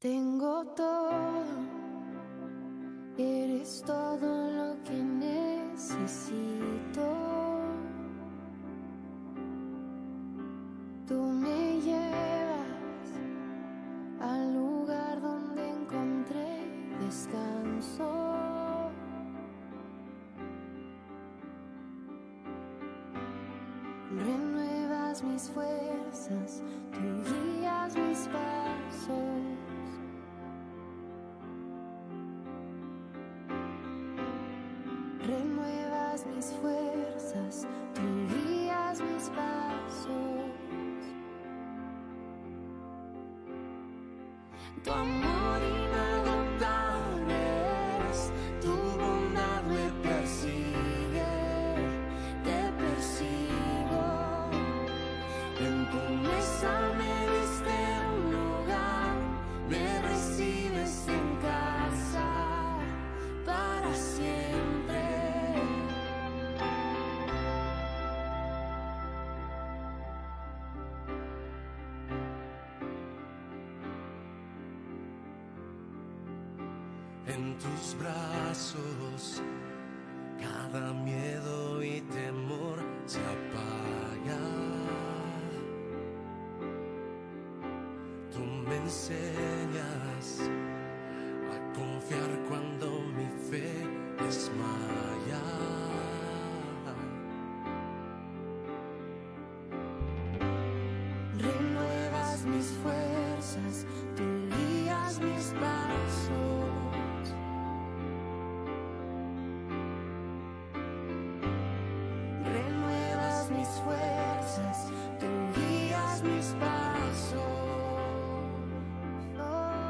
Tengo todo, eres todo lo que necesito. Tú me llevas al lugar donde encontré descanso. Renuevas mis fuerzas, tú guías mis pasos. Renuevas mis fuerzas, tú guías mis pasos. Tu amor inagotable es, tu bondad me persigue, te persigo. En tu mesa me diste un lugar, me recibes en casa para siempre. En tus brazos cada miedo y temor se apaga. Tú me enseñas a confiar cuando mi fe desmaya. Renuevas mis fuerzas, tú guías mis pasos. Renuevas mis fuerzas, tú guías mis pasos. Oh.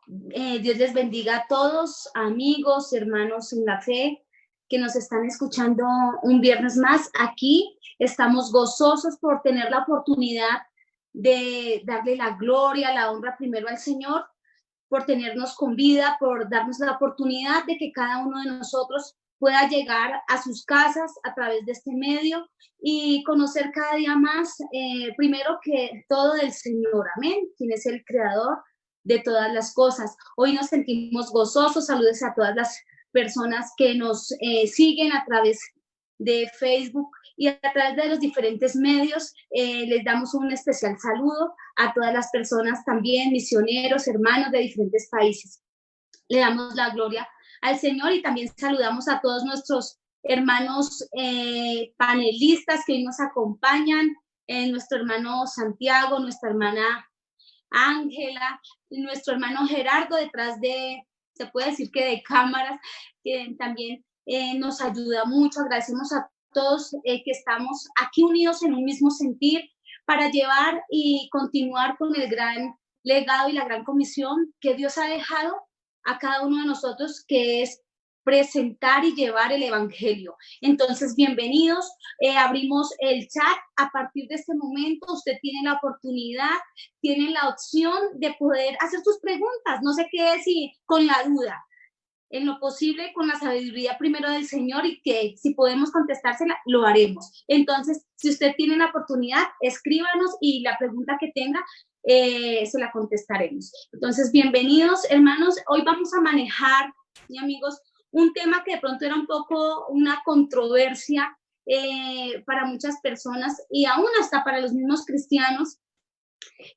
Dios les bendiga a todos, amigos, hermanos en la fe, que nos están escuchando un viernes más. Aquí estamos gozosos por tener la oportunidad de darle la gloria, la honra primero al Señor, por tenernos con vida, por darnos la oportunidad de que cada uno de nosotros pueda llegar a sus casas a través de este medio y conocer cada día más, primero que todo del Señor, amén, quien es el creador de todas las cosas. Hoy nos sentimos gozosos, saludos a todas las personas que nos siguen a través de Facebook y a través de los diferentes medios. Les damos un especial saludo a todas las personas también, misioneros, hermanos de diferentes países. Le damos la gloria al Señor y también saludamos a todos nuestros hermanos panelistas que hoy nos acompañan, nuestro hermano Santiago, nuestra hermana Ángela, nuestro hermano Gerardo detrás de, se puede decir que de cámaras, que también nos ayuda mucho. Agradecemos a todos que estamos aquí unidos en un mismo sentir para llevar y continuar con el gran legado y la gran comisión que Dios ha dejado a cada uno de nosotros, que es presentar y llevar el evangelio. Entonces, bienvenidos. Abrimos el chat. A partir de este momento, usted tiene la oportunidad, tiene la opción de poder hacer sus preguntas. No se quede si con la duda. En lo posible, con la sabiduría primero del Señor, y que si podemos contestársela, lo haremos. Entonces, si usted tiene la oportunidad, escríbanos y la pregunta que tenga, se la contestaremos. Entonces, bienvenidos, hermanos. Hoy vamos a manejar, y amigos, un tema que de pronto era un poco una controversia para muchas personas y aún hasta para los mismos cristianos,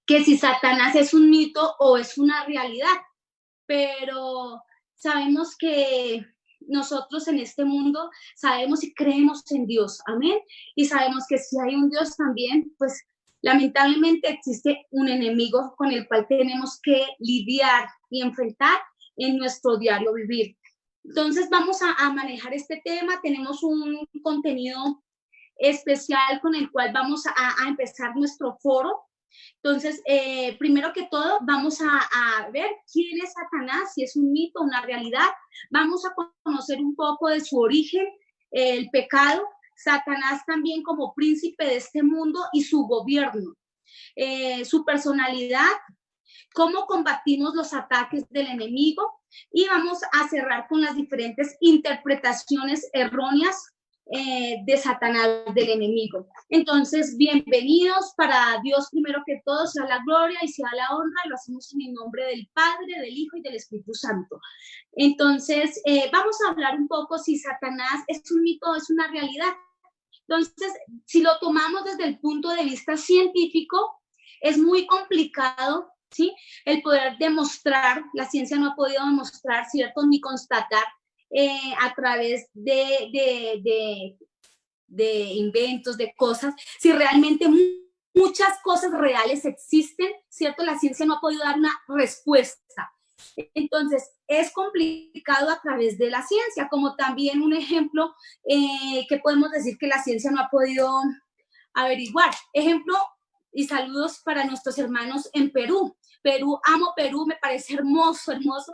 que si Satanás es un mito o es una realidad. Pero sabemos que nosotros en este mundo sabemos y creemos en Dios, amén, y sabemos que si hay un Dios también, pues lamentablemente existe un enemigo con el cual tenemos que lidiar y enfrentar en nuestro diario vivir. Entonces vamos a manejar este tema. Tenemos un contenido especial con el cual vamos a empezar nuestro foro. Entonces, primero que todo, vamos a ver quién es Satanás, si es un mito, una realidad. Vamos a conocer un poco de su origen, el pecado, Satanás también como príncipe de este mundo y su gobierno, su personalidad, cómo combatimos los ataques del enemigo, y vamos a cerrar con las diferentes interpretaciones erróneas de Satanás, del enemigo. Entonces, bienvenidos. Para Dios primero que todo sea la gloria y sea la honra, y lo hacemos en el nombre del Padre, del Hijo y del Espíritu Santo. Entonces, vamos a hablar un poco si Satanás es un mito o es una realidad. Entonces, si lo tomamos desde el punto de vista científico, es muy complicado, ¿sí?, el poder demostrar. La ciencia no ha podido demostrar, ¿cierto?, ni constatar a través de inventos, de cosas, si realmente muchas cosas reales existen, ¿cierto? La ciencia no ha podido dar una respuesta. Entonces, es complicado a través de la ciencia, como también un ejemplo que podemos decir que la ciencia no ha podido averiguar. Ejemplo, y saludos para nuestros hermanos en Perú. Perú, amo Perú, me parece hermoso, hermoso.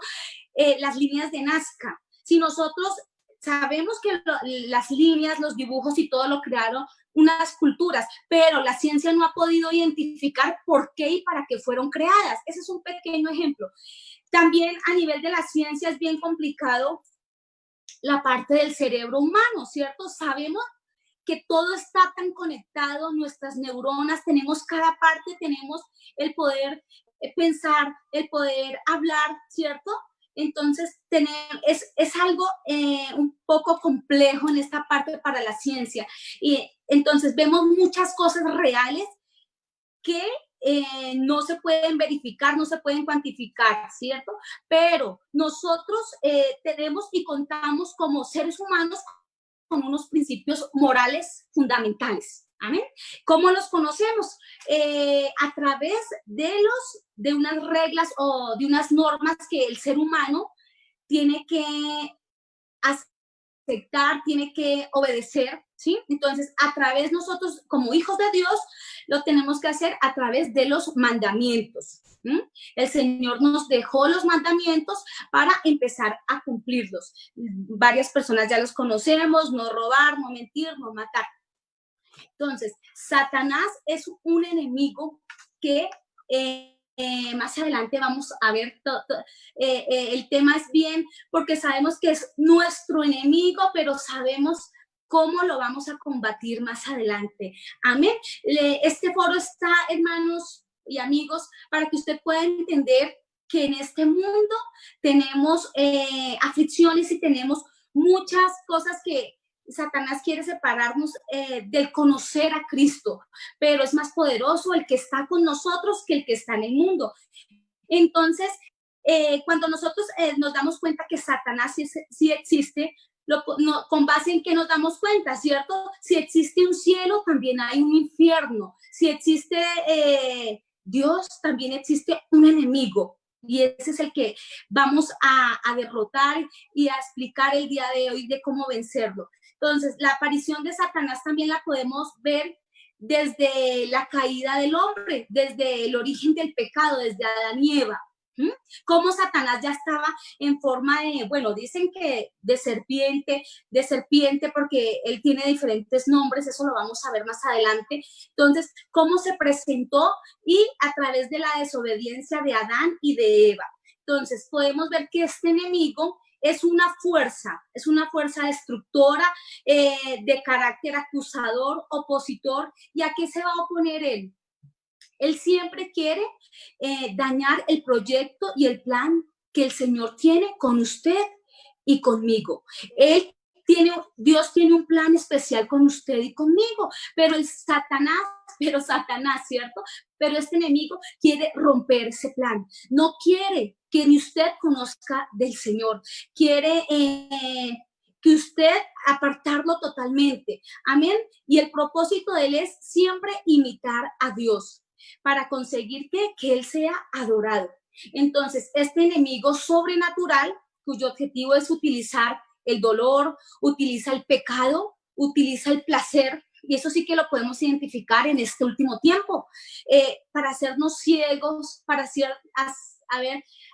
Las líneas de Nazca. Si nosotros sabemos que las líneas, los dibujos y todo lo crearon unas culturas, pero la ciencia no ha podido identificar por qué y para qué fueron creadas. Ese es un pequeño ejemplo. También a nivel de la ciencia es bien complicado la parte del cerebro humano, ¿cierto? Sabemos que todo está tan conectado, nuestras neuronas, tenemos cada parte, tenemos el poder pensar, el poder hablar, ¿cierto? Entonces, es algo un poco complejo en esta parte para la ciencia. Y entonces vemos muchas cosas reales que no se pueden verificar, no se pueden cuantificar, ¿cierto? Pero nosotros tenemos y contamos como seres humanos con unos principios morales fundamentales. ¿Amén? ¿Cómo los conocemos? A través de unas reglas o de unas normas que el ser humano tiene que aceptar, tiene que obedecer, ¿sí? Entonces, a través nosotros, como hijos de Dios, lo tenemos que hacer a través de los mandamientos. ¿Sí? El Señor nos dejó los mandamientos para empezar a cumplirlos. Varias personas ya los conocemos: no robar, no mentir, no matar. Entonces, Satanás es un enemigo que más adelante vamos a ver el tema es bien, porque sabemos que es nuestro enemigo, pero sabemos cómo lo vamos a combatir más adelante. Amén. Este foro está, hermanos y amigos, para que usted pueda entender que en este mundo tenemos aflicciones y tenemos muchas cosas que Satanás quiere separarnos del conocer a Cristo, pero es más poderoso el que está con nosotros que el que está en el mundo. Entonces, cuando nosotros nos damos cuenta que Satanás sí existe, con base en qué nos damos cuenta, ¿cierto? Si existe un cielo, también hay un infierno. Si existe Dios, también existe un enemigo. Y ese es el que vamos a derrotar y a explicar el día de hoy de cómo vencerlo. Entonces, la aparición de Satanás también la podemos ver desde la caída del hombre, desde el origen del pecado, desde Adán y Eva. Cómo Satanás ya estaba en forma de, bueno, dicen que de serpiente, porque él tiene diferentes nombres, eso lo vamos a ver más adelante. Entonces, cómo se presentó y a través de la desobediencia de Adán y de Eva. Entonces, podemos ver que este enemigo es una fuerza destructora, de carácter acusador, opositor. ¿Y a qué se va a oponer él? Él siempre quiere dañar el proyecto y el plan que el Señor tiene con usted y conmigo. Dios tiene un plan especial con usted y conmigo, pero Satanás, ¿cierto? Pero este enemigo quiere romper ese plan. No quiere que ni usted conozca del Señor. Quiere que usted apartarlo totalmente. Amén. Y el propósito de él es siempre imitar a Dios para conseguir que él sea adorado. Entonces, este enemigo sobrenatural, cuyo objetivo es utilizar el dolor, utiliza el pecado, utiliza el placer, y eso sí que lo podemos identificar en este último tiempo, para hacernos ciegos, para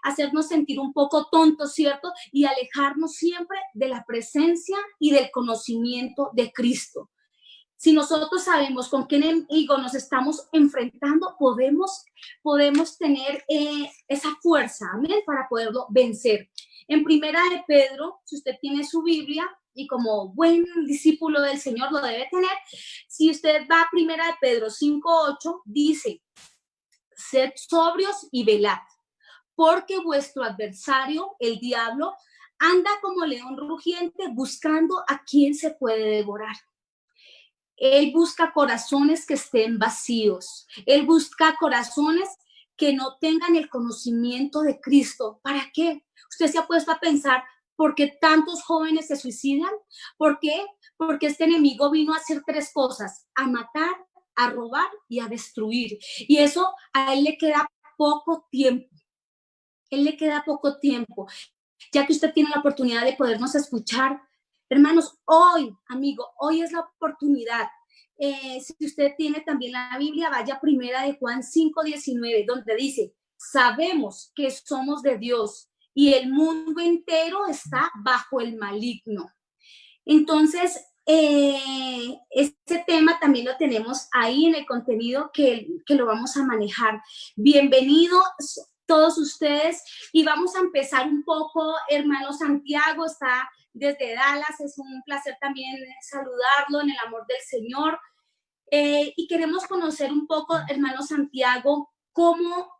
hacernos sentir un poco tontos, ¿cierto? Y alejarnos siempre de la presencia y del conocimiento de Cristo. Si nosotros sabemos con qué enemigo nos estamos enfrentando, podemos tener esa fuerza, amén, para poderlo vencer. En Primera de Pedro, si usted tiene su Biblia, y como buen discípulo del Señor lo debe tener, si usted va a Primera de Pedro 5:8, dice: sed sobrios y velad, porque vuestro adversario, el diablo, anda como león rugiente buscando a quien se puede devorar. Él busca corazones que estén vacíos. Él busca corazones que no tengan el conocimiento de Cristo. ¿Para qué? Usted se ha puesto a pensar, ¿por qué tantos jóvenes se suicidan? ¿Por qué? Porque este enemigo vino a hacer tres cosas: a matar, a robar y a destruir. Y eso a él le queda poco tiempo. Él le queda poco tiempo. Ya que usted tiene la oportunidad de podernos escuchar, hermanos, hoy, amigo, hoy es la oportunidad. Si usted tiene también la Biblia, vaya a Primera de Juan 5:19, donde dice: sabemos que somos de Dios y el mundo entero está bajo el maligno. Entonces, este tema también lo tenemos ahí en el contenido que lo vamos a manejar. Bienvenidos todos ustedes, y vamos a empezar un poco. Hermano Santiago está desde Dallas, es un placer también saludarlo en el amor del Señor, y queremos conocer un poco, hermano Santiago, cómo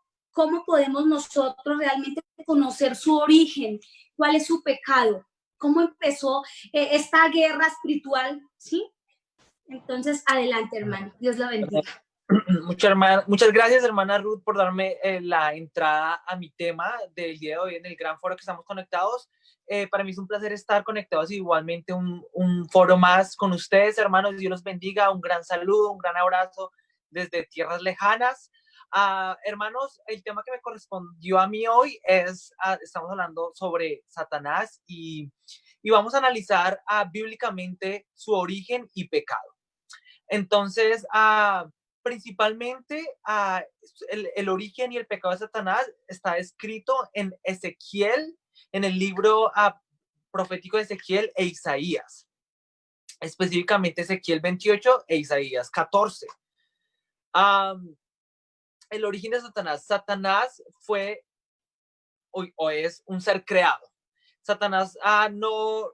podemos nosotros realmente conocer su origen, cuál es su pecado, cómo empezó esta guerra espiritual, ¿sí? Entonces, adelante, hermano, Dios lo bendiga. Muchas gracias, hermana Ruth, por darme la entrada a mi tema del día de hoy en el gran foro que estamos conectados. Para mí es un placer estar conectados, igualmente un foro más con ustedes, hermanos. Dios los bendiga, un gran saludo, un gran abrazo desde tierras lejanas. Hermanos, el tema que me correspondió a mí hoy es, estamos hablando sobre Satanás y y vamos a analizar bíblicamente su origen y pecado. Entonces, principalmente el origen y el pecado de Satanás está escrito en Ezequiel, en el libro profético de Ezequiel e Isaías, específicamente Ezequiel 28 e Isaías 14. El origen de Satanás. Satanás fue o es un ser creado. Satanás no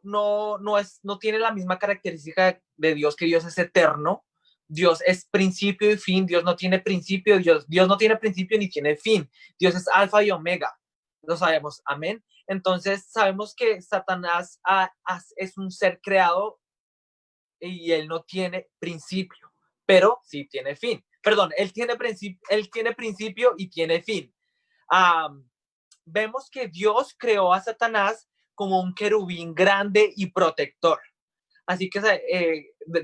tiene la misma característica de Dios, que Dios es eterno. Dios es principio y fin. Dios no tiene principio. Dios no tiene principio ni tiene fin. Dios es alfa y omega. Lo sabemos. Amén. Entonces sabemos que Satanás es un ser creado y él no tiene principio, pero sí tiene fin. Perdón, él tiene principio y tiene fin. Vemos que Dios creó a Satanás como un querubín grande y protector. Así que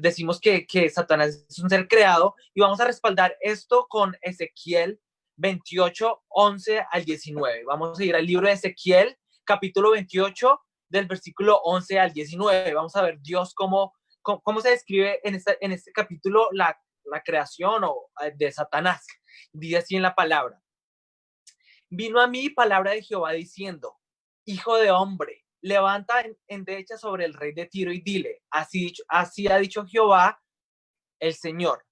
decimos que Satanás es un ser creado, y vamos a respaldar esto con Ezequiel 28, 11 al 19. Vamos a ir al libro de Ezequiel, capítulo 28, del versículo 11 al 19. Vamos a ver Dios cómo se describe en este capítulo la creación de Satanás. Dice así en la palabra: vino a mí palabra de Jehová diciendo, hijo de hombre, levanta endecha sobre el rey de Tiro y dile, así ha dicho Jehová el Señor,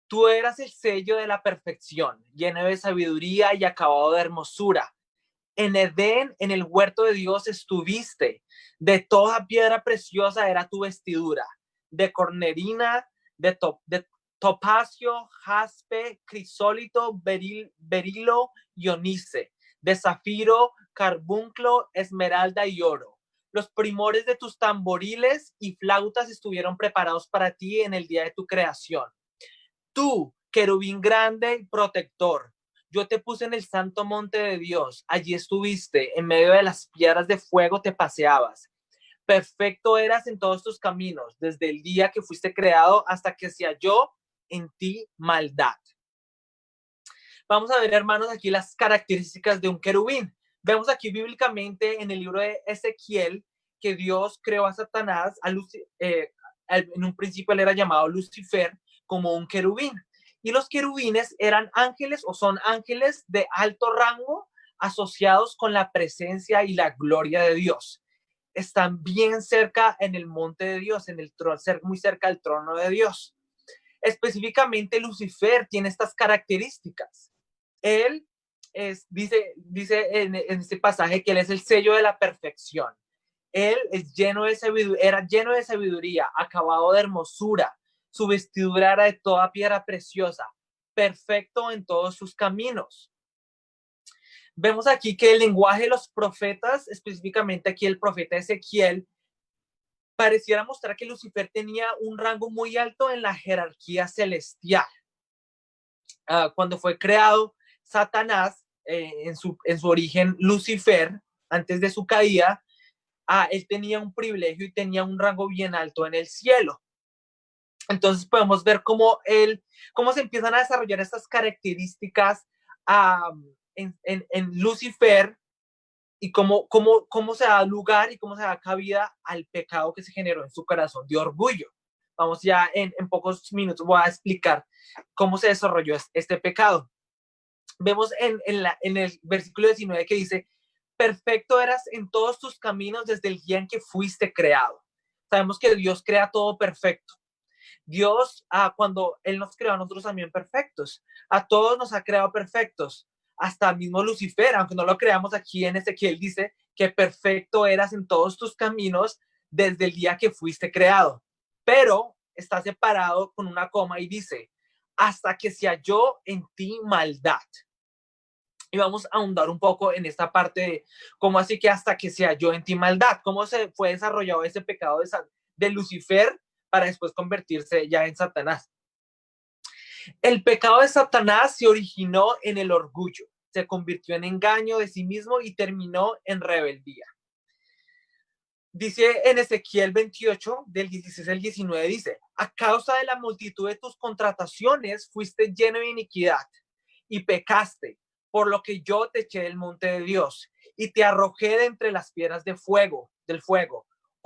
tú eras el sello de la perfección, lleno de sabiduría y acabado de hermosura. En Edén, en el huerto de Dios estuviste, de toda piedra preciosa era tu vestidura, de cornerina, de topacio, jaspe, crisólito, berilo y onice, de zafiro, carbunclo, esmeralda y oro. Los primores de tus tamboriles y flautas estuvieron preparados para ti en el día de tu creación. Tú, querubín grande y protector, yo te puse en el santo monte de Dios. Allí estuviste, en medio de las piedras de fuego te paseabas. Perfecto eras en todos tus caminos, desde el día que fuiste creado hasta que se halló en ti maldad. Vamos a ver, hermanos, aquí las características de un querubín. Vemos aquí bíblicamente en el libro de Ezequiel que Dios creó a Satanás, en un principio él era llamado Lucifer, como un querubín. Y los querubines eran ángeles o son ángeles de alto rango asociados con la presencia y la gloria de Dios. Están bien cerca en el monte de Dios, en el trono, muy cerca del trono de Dios. Específicamente Lucifer tiene estas características. Él dice en este pasaje que él es el sello de la perfección. Él era lleno de sabiduría, acabado de hermosura. Su vestidura era de toda piedra preciosa, perfecto en todos sus caminos. Vemos aquí que el lenguaje de los profetas, específicamente aquí el profeta Ezequiel, pareciera mostrar que Lucifer tenía un rango muy alto en la jerarquía celestial. Cuando fue creado Satanás, en su origen Lucifer, antes de su caída, él tenía un privilegio y tenía un rango bien alto en el cielo. Entonces podemos ver cómo se empiezan a desarrollar estas características en Lucifer, y cómo se da lugar y cómo se da cabida al pecado que se generó en su corazón de orgullo. Vamos ya en pocos minutos, voy a explicar cómo se desarrolló este pecado. Vemos en el versículo 19 que dice, perfecto eras en todos tus caminos desde el día en que fuiste creado. Sabemos que Dios crea todo perfecto. Dios, cuando Él nos creó a nosotros también perfectos, a todos nos ha creado perfectos, hasta mismo Lucifer, aunque no lo creamos aquí en Ezequiel, dice que perfecto eras en todos tus caminos desde el día que fuiste creado, pero está separado con una coma y dice, hasta que se halló en ti maldad. Y vamos a ahondar un poco en esta parte de cómo así que hasta que se halló en ti maldad, cómo se fue desarrollado ese pecado de Lucifer para después convertirse ya en Satanás. El pecado de Satanás se originó en el orgullo, se convirtió en engaño de sí mismo y terminó en rebeldía. Dice en Ezequiel 28, del 16 al 19, dice, a causa de la multitud de tus contrataciones fuiste lleno de iniquidad y pecaste, por lo que yo te eché del monte de Dios y te arrojé de entre las piedras del fuego.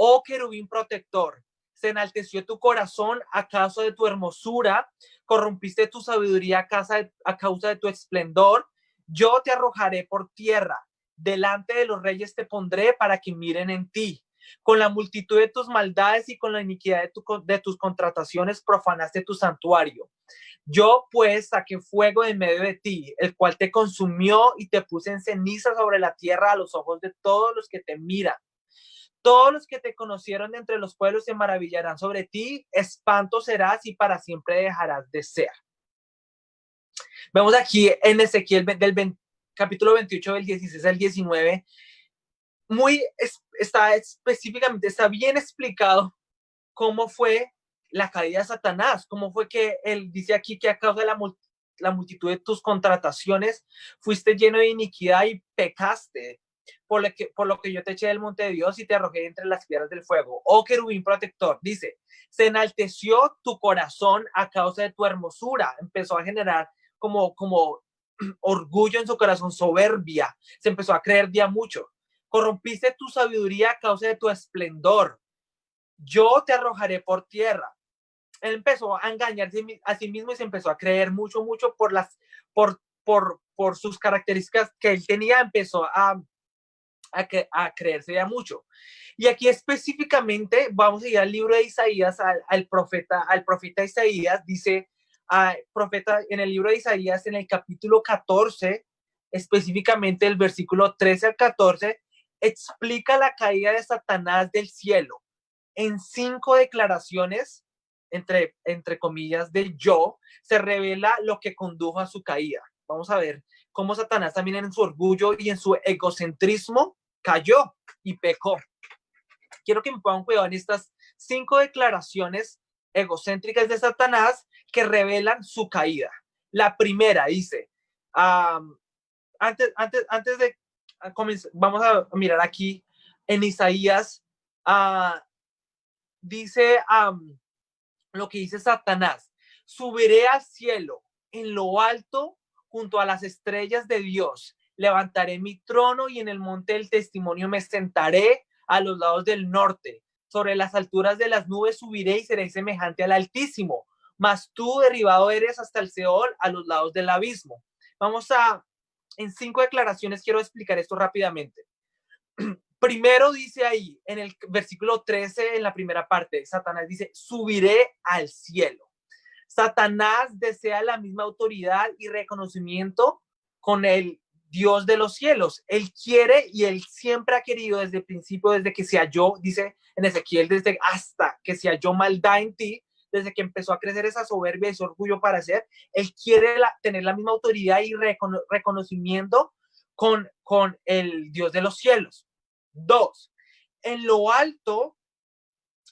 oh querubín protector. Se enalteció tu corazón a causa de tu hermosura, corrompiste tu sabiduría a causa de tu esplendor. Yo te arrojaré por tierra, delante de los reyes te pondré para que miren en ti. Con la multitud de tus maldades y con la iniquidad de tus contrataciones profanaste tu santuario. Yo pues saqué fuego en medio de ti, el cual te consumió y te puse en ceniza sobre la tierra a los ojos de todos los que te miran. Todos los que te conocieron de entre los pueblos se maravillarán sobre ti, espanto serás y para siempre dejarás de ser. Vemos aquí en Ezequiel capítulo 28 del 16 al 19, está bien explicado cómo fue la caída de Satanás, cómo fue que él dice aquí que a causa de la multitud de tus contrataciones fuiste lleno de iniquidad y pecaste, por lo que yo te eché del monte de Dios y te arrojé entre las piedras del fuego. Oh querubín protector, dice, se enalteció tu corazón a causa de tu hermosura, empezó a generar como orgullo en su corazón, soberbia, se empezó a creer ya mucho. Corrompiste tu sabiduría a causa de tu esplendor. Yo te arrojaré por tierra. Él empezó a engañarse a sí mismo y se empezó a creer mucho por sus características que él tenía, empezó a creerse ya mucho. Y aquí específicamente vamos a ir al libro de Isaías, al profeta Isaías, dice, profeta en el libro de Isaías, en el capítulo 14, específicamente el versículo 13 al 14, explica la caída de Satanás del cielo en 5 declaraciones, entre comillas, del yo, se revela lo que condujo a su caída. Vamos a ver cómo Satanás también en su orgullo y en su egocentrismo cayó y pecó. Quiero que me pongan cuidado en estas 5 declaraciones egocéntricas de Satanás que revelan su caída. La primera dice, antes de comenzar, vamos a mirar aquí en Isaías, dice lo que dice Satanás: subiré al cielo, en lo alto, junto a las estrellas de Dios. Levantaré mi trono y en el monte del testimonio me sentaré a los lados del norte. Sobre las alturas de las nubes subiré y seré semejante al Altísimo. Mas tú derribado eres hasta el Seol, a los lados del abismo. En 5 declaraciones quiero explicar esto rápidamente. Primero dice ahí, en el versículo 13, en la primera parte, Satanás dice, subiré al cielo. Satanás desea la misma autoridad y reconocimiento con el Dios de los cielos. Él quiere y él siempre ha querido desde el principio, desde que se halló, dice en Ezequiel, desde hasta que se halló maldad en ti, desde que empezó a crecer esa soberbia y ese orgullo para hacer, él quiere tener la misma autoridad y reconocimiento con el Dios de los cielos. 2, en lo alto,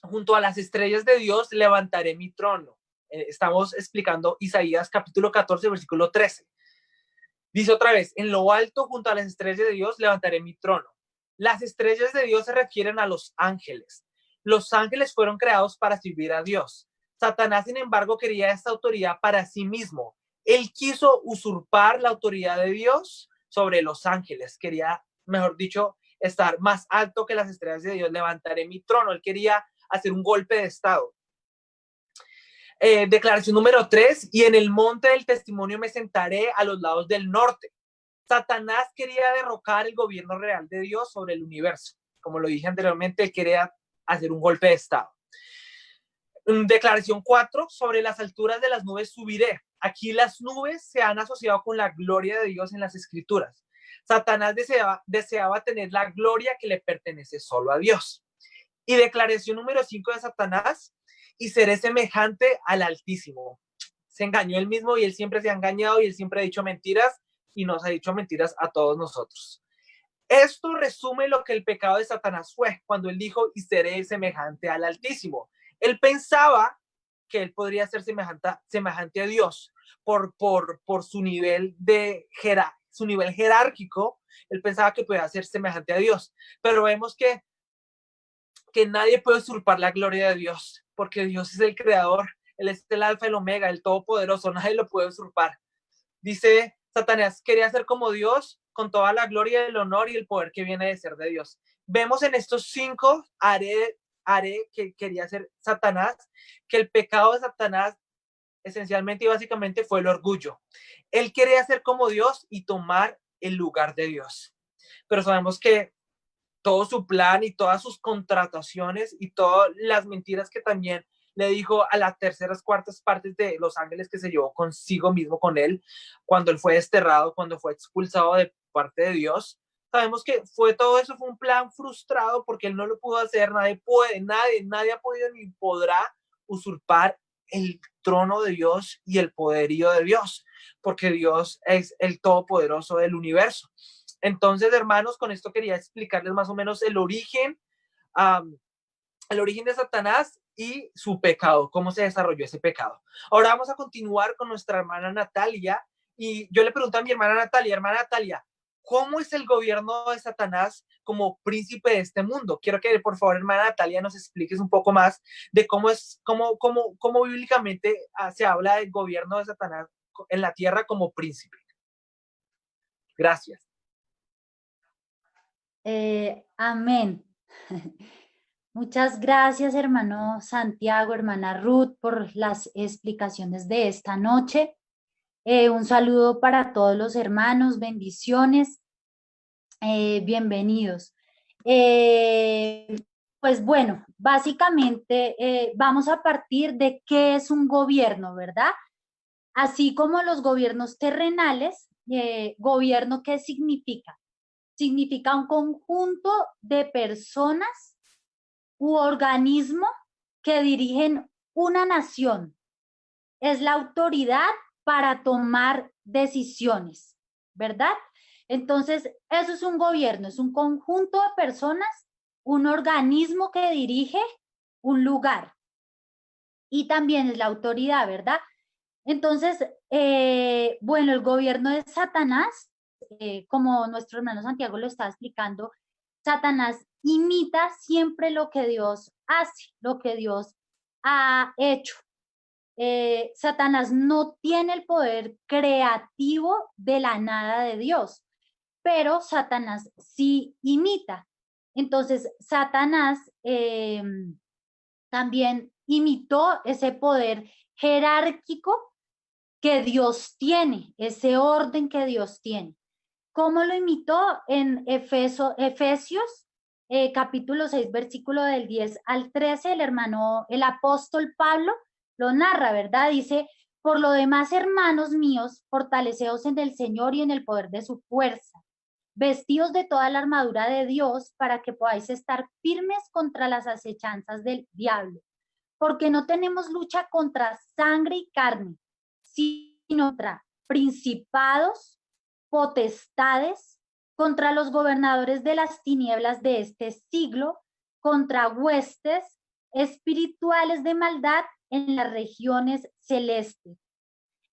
junto a las estrellas de Dios, levantaré mi trono. Estamos explicando Isaías capítulo 14, versículo 13. Dice otra vez, en lo alto, junto a las estrellas de Dios, levantaré mi trono. Las estrellas de Dios se refieren a los ángeles. Los ángeles fueron creados para servir a Dios. Satanás, sin embargo, quería esta autoridad para sí mismo. Él quiso usurpar la autoridad de Dios sobre los ángeles. Quería, mejor dicho, estar más alto que las estrellas de Dios. Levantaré mi trono. Él quería hacer un golpe de estado. Declaración número 3, y en el monte del testimonio me sentaré a los lados del norte. Satanás quería derrocar el gobierno real de Dios sobre el universo. Como lo dije anteriormente, él quería hacer un golpe de estado. Declaración 4, sobre las alturas de las nubes subiré. Aquí las nubes se han asociado con la gloria de Dios en las escrituras. Satanás deseaba tener la gloria que le pertenece solo a Dios. Y declaración número 5 de Satanás, y seré semejante al Altísimo. Se engañó él mismo y él siempre se ha engañado y él siempre ha dicho mentiras y nos ha dicho mentiras a todos nosotros. Esto resume lo que el pecado de Satanás fue cuando él dijo, y seré semejante al Altísimo. Él pensaba que él podría ser semejante a Dios por su nivel su nivel jerárquico. Él pensaba que podía ser semejante a Dios, pero vemos que nadie puede usurpar la gloria de Dios, porque Dios es el creador, Él es el alfa y el omega, el todopoderoso, nadie lo puede usurpar. Dice Satanás, quería ser como Dios, con toda la gloria, el honor y el poder que viene de ser de Dios. Vemos en estos 5, haré que quería hacer Satanás, que el pecado de Satanás esencialmente y básicamente fue el orgullo. Él quería ser como Dios y tomar el lugar de Dios. Pero sabemos que todo su plan y todas sus contrataciones y todas las mentiras que también le dijo a las terceras, cuartas partes de los ángeles que se llevó consigo mismo con él, cuando él fue desterrado, cuando fue expulsado de parte de Dios. Sabemos que todo eso fue un plan frustrado porque él no lo pudo hacer, nadie ha podido ni podrá usurpar el trono de Dios y el poderío de Dios, porque Dios es el todopoderoso del universo. Entonces, hermanos, con esto quería explicarles más o menos el origen de Satanás y su pecado, cómo se desarrolló ese pecado. Ahora vamos a continuar con nuestra hermana Natalia, y yo le pregunto a mi hermana Natalia, ¿cómo es el gobierno de Satanás como príncipe de este mundo? Quiero que, por favor, hermana Natalia, nos expliques un poco más de cómo bíblicamente se habla del gobierno de Satanás en la tierra como príncipe. Gracias. Amén. Muchas gracias, hermano Santiago, hermana Ruth, por las explicaciones de esta noche. Un saludo para todos los hermanos, bendiciones, bienvenidos. Pues bueno, básicamente vamos a partir de qué es un gobierno, ¿verdad? Así como los gobiernos terrenales, gobierno, ¿qué significa? Significa un conjunto de personas u organismo que dirigen una nación. Es la autoridad para tomar decisiones, ¿verdad? Entonces, eso es un gobierno, es un conjunto de personas, un organismo que dirige un lugar. Y también es la autoridad, ¿verdad? Entonces, bueno, el gobierno de Satanás, como nuestro hermano Santiago lo está explicando, Satanás imita siempre lo que Dios hace, lo que Dios ha hecho. Satanás no tiene el poder creativo de la nada de Dios, pero Satanás sí imita. Entonces, Satanás también imitó ese poder jerárquico que Dios tiene, ese orden que Dios tiene. ¿Cómo lo imitó? En Efesios, capítulo 6, versículo del 10 al 13, el apóstol Pablo lo narra, ¿verdad? Dice, por lo demás, hermanos míos, fortaleceos en el Señor y en el poder de su fuerza. Vestíos de toda la armadura de Dios para que podáis estar firmes contra las acechanzas del diablo. Porque no tenemos lucha contra sangre y carne, sino contra principados, potestades, contra los gobernadores de las tinieblas de este siglo, contra huestes espirituales de maldad en las regiones celestes.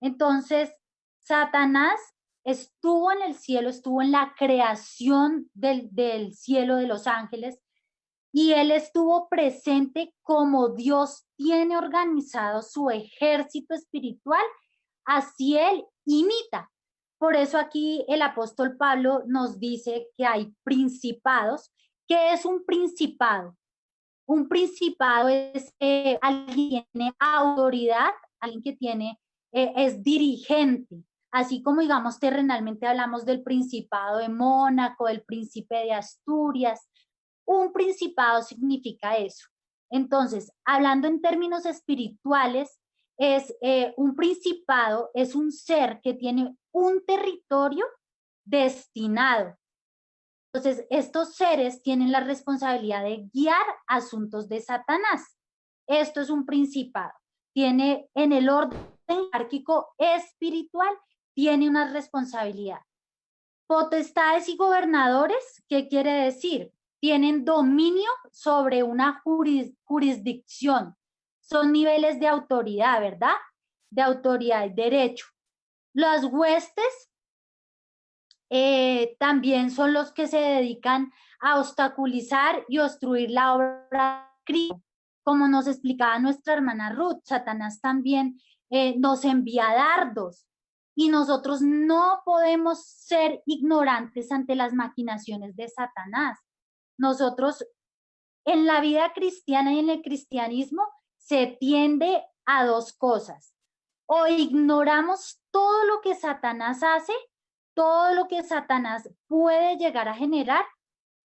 Entonces, Satanás estuvo en el cielo, estuvo en la creación del cielo de los ángeles, y él estuvo presente como Dios tiene organizado su ejército espiritual, así él imita. Por eso aquí el apóstol Pablo nos dice que hay principados. ¿Qué es un principado? Un principado es alguien que tiene autoridad, alguien que es dirigente. Así como, digamos, terrenalmente hablamos del principado de Mónaco, del príncipe de Asturias. Un principado significa eso. Entonces, hablando en términos espirituales, un principado es un ser que tiene un territorio destinado. Entonces, estos seres tienen la responsabilidad de guiar asuntos de Satanás. Esto es un principado. Tiene en el orden jerárquico espiritual, tiene una responsabilidad. Potestades y gobernadores, ¿qué quiere decir? Tienen dominio sobre una jurisdicción. Son niveles de autoridad, ¿verdad? De autoridad y derecho. Las huestes también son los que se dedican a obstaculizar y obstruir la obra de Cristo. Como nos explicaba nuestra hermana Ruth, Satanás también nos envía dardos. Y nosotros no podemos ser ignorantes ante las maquinaciones de Satanás. Nosotros en la vida cristiana y en el cristianismo se tiende a dos cosas. O ignoramos todo lo que Satanás hace, todo lo que Satanás puede llegar a generar,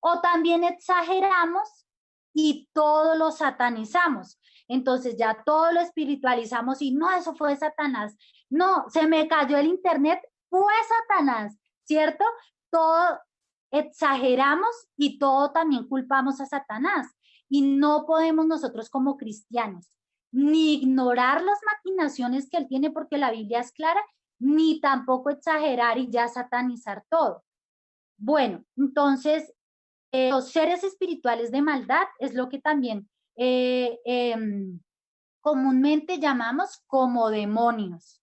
o también exageramos y todo lo satanizamos. Entonces ya todo lo espiritualizamos y no, eso fue Satanás. No, se me cayó el internet, fue Satanás, ¿cierto? Todo exageramos y todo también culpamos a Satanás. Y no podemos nosotros como cristianos ni ignorar las maquinaciones que él tiene porque la Biblia es clara, ni tampoco exagerar y ya satanizar todo. Bueno, entonces los seres espirituales de maldad es lo que también comúnmente llamamos como demonios.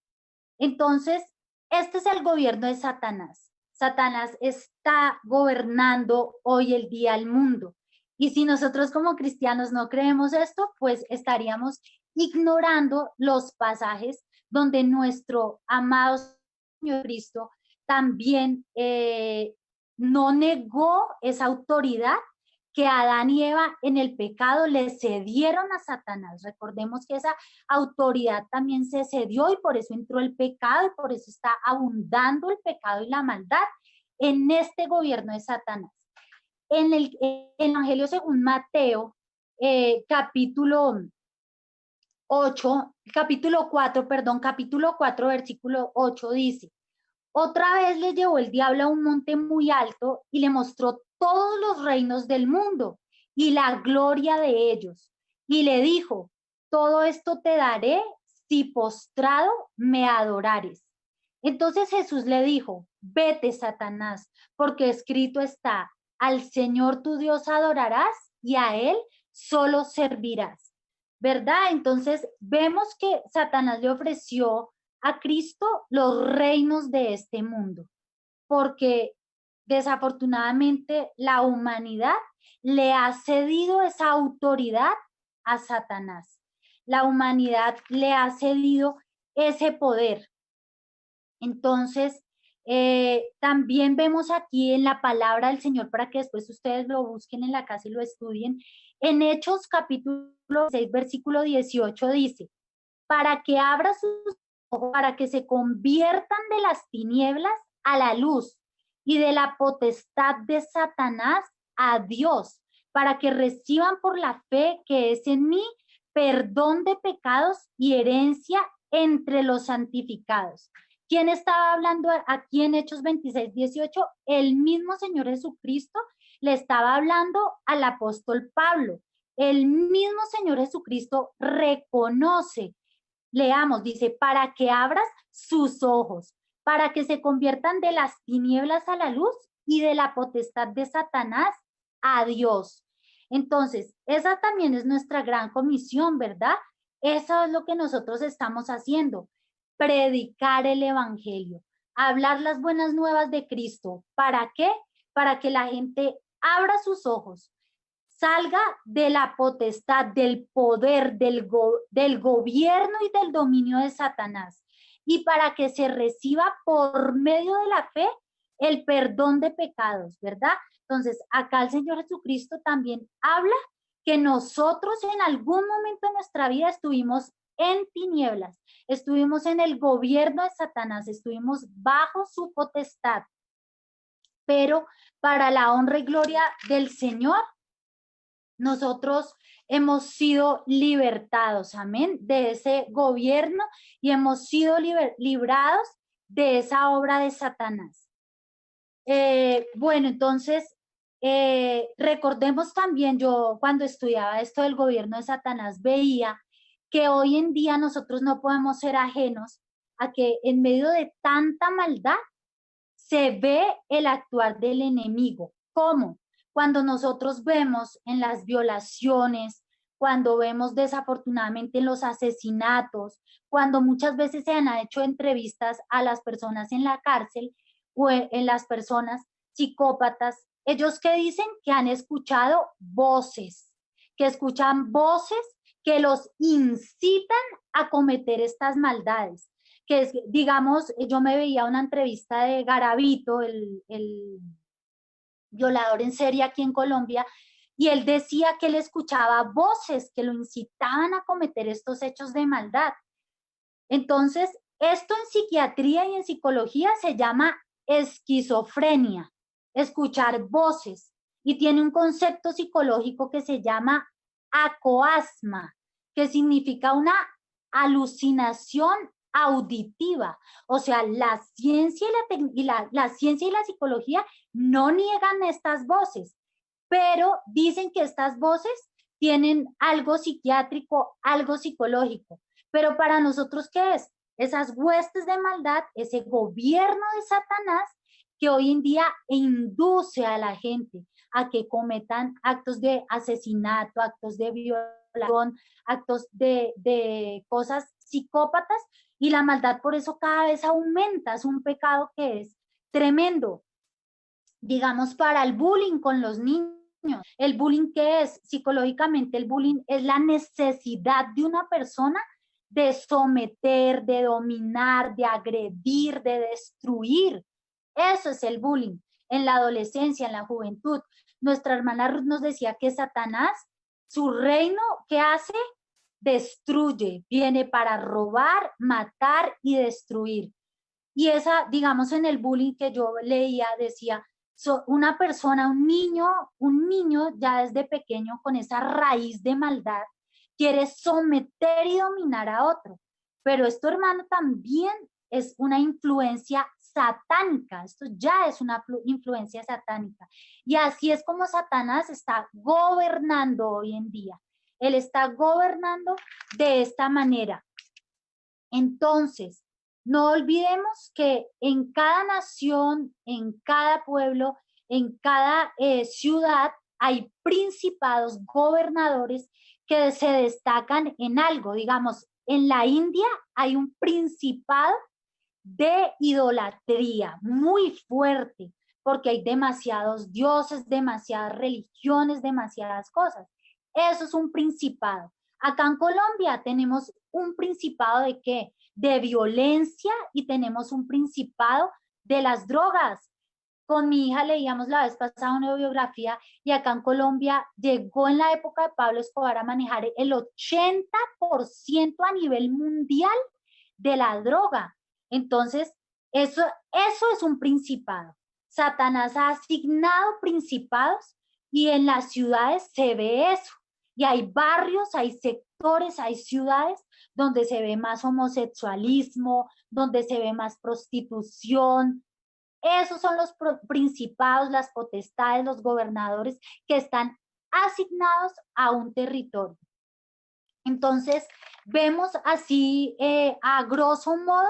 Entonces, este es el gobierno de Satanás. Satanás está gobernando hoy el día el mundo. Y si nosotros como cristianos no creemos esto, pues estaríamos ignorando los pasajes donde nuestro amado Señor Cristo también no negó esa autoridad que Adán y Eva en el pecado le cedieron a Satanás. Recordemos que esa autoridad también se cedió y por eso entró el pecado y por eso está abundando el pecado y la maldad en este gobierno de Satanás. En el Evangelio según Mateo, capítulo 4, versículo 8 dice: otra vez le llevó el diablo a un monte muy alto y le mostró todos los reinos del mundo y la gloria de ellos. Y le dijo: todo esto te daré si postrado me adorares. Entonces Jesús le dijo: vete, Satanás, porque escrito está: al Señor tu Dios adorarás y a Él solo servirás. ¿Verdad? Entonces vemos que Satanás le ofreció a Cristo los reinos de este mundo, porque desafortunadamente la humanidad le ha cedido esa autoridad a Satanás. La humanidad le ha cedido ese poder. Entonces, también vemos aquí en la palabra del Señor, para que después ustedes lo busquen en la casa y lo estudien, en Hechos capítulo 6, versículo 18 dice: para que abra sus ojos, para que se conviertan de las tinieblas a la luz y de la potestad de Satanás a Dios, para que reciban por la fe que es en mí perdón de pecados y herencia entre los santificados. ¿Quién estaba hablando aquí en Hechos 26, 18? El mismo Señor Jesucristo le estaba hablando al apóstol Pablo. El mismo Señor Jesucristo reconoce, leamos, dice: para que abras sus ojos, para que se conviertan de las tinieblas a la luz y de la potestad de Satanás a Dios. Entonces, esa también es nuestra gran comisión, ¿verdad? Eso es lo que nosotros estamos haciendo: predicar el evangelio, hablar las buenas nuevas de Cristo. ¿Para qué? Para que la gente abra sus ojos, salga de la potestad, del poder, del gobierno y del dominio de Satanás, y para que se reciba por medio de la fe el perdón de pecados, ¿verdad? Entonces, acá el Señor Jesucristo también habla que nosotros en algún momento de nuestra vida estuvimos en tinieblas, estuvimos en el gobierno de Satanás, estuvimos bajo su potestad, pero para la honra y gloria del Señor, nosotros hemos sido libertados, amén, de ese gobierno y hemos sido librados de esa obra de Satanás. Bueno, entonces, recordemos también, yo cuando estudiaba esto del gobierno de Satanás veía que hoy en día nosotros no podemos ser ajenos a que en medio de tanta maldad se ve el actuar del enemigo. ¿Cómo? Cuando nosotros vemos en las violaciones, cuando vemos desafortunadamente en los asesinatos, cuando muchas veces se han hecho entrevistas a las personas en la cárcel o en las personas psicópatas, ellos que dicen que han escuchado voces, que escuchan voces que los incitan a cometer estas maldades. Que es, digamos, yo me veía una entrevista de Garavito, el violador en serie aquí en Colombia, y él decía que él escuchaba voces que lo incitaban a cometer estos hechos de maldad. Entonces, esto en psiquiatría y en psicología se llama esquizofrenia, escuchar voces, y tiene un concepto psicológico que se llama acoasma, que significa una alucinación auditiva. O sea, la ciencia la ciencia y la psicología no niegan estas voces, pero dicen que estas voces tienen algo psiquiátrico, algo psicológico. Pero para nosotros, ¿qué es? Esas huestes de maldad, ese gobierno de Satanás que hoy en día induce a la gente a que cometan actos de asesinato, actos de violación, actos de cosas psicópatas, y la maldad por eso cada vez aumenta. Es un pecado que es tremendo. Digamos, para el bullying con los niños. ¿El bullying qué es? Psicológicamente, el bullying es la necesidad de una persona de someter, de dominar, de agredir, de destruir. Eso es el bullying. En la adolescencia, en la juventud. Nuestra hermana Ruth nos decía que Satanás, su reino, ¿qué hace? Destruye, viene para robar, matar y destruir. Y esa, digamos, en el bullying que yo leía, decía, una persona, un niño ya desde pequeño con esa raíz de maldad, quiere someter y dominar a otro. Pero esto, hermano, también es una influencia satánica. Esto ya es una influencia satánica. Y así es como Satanás está gobernando hoy en día. Él está gobernando de esta manera. Entonces, no olvidemos que en cada nación, en cada pueblo, en cada ciudad, hay principados, gobernadores que se destacan en algo. Digamos, en la India hay un principado de idolatría muy fuerte, porque hay demasiados dioses, demasiadas religiones, demasiadas cosas. Eso es un principado. Acá en Colombia tenemos un principado ¿de qué? De violencia, y tenemos un principado de las drogas. Con mi hija leíamos la vez pasada una biografía, y acá en Colombia llegó en la época de Pablo Escobar a manejar el 80% a nivel mundial de la droga. Entonces, eso es un principado. Satanás ha asignado principados, y en las ciudades se ve eso. Y hay barrios, hay sectores, hay ciudades donde se ve más homosexualismo, donde se ve más prostitución. Esos son los principados, las potestades, los gobernadores que están asignados a un territorio. Entonces, vemos así, a grosso modo,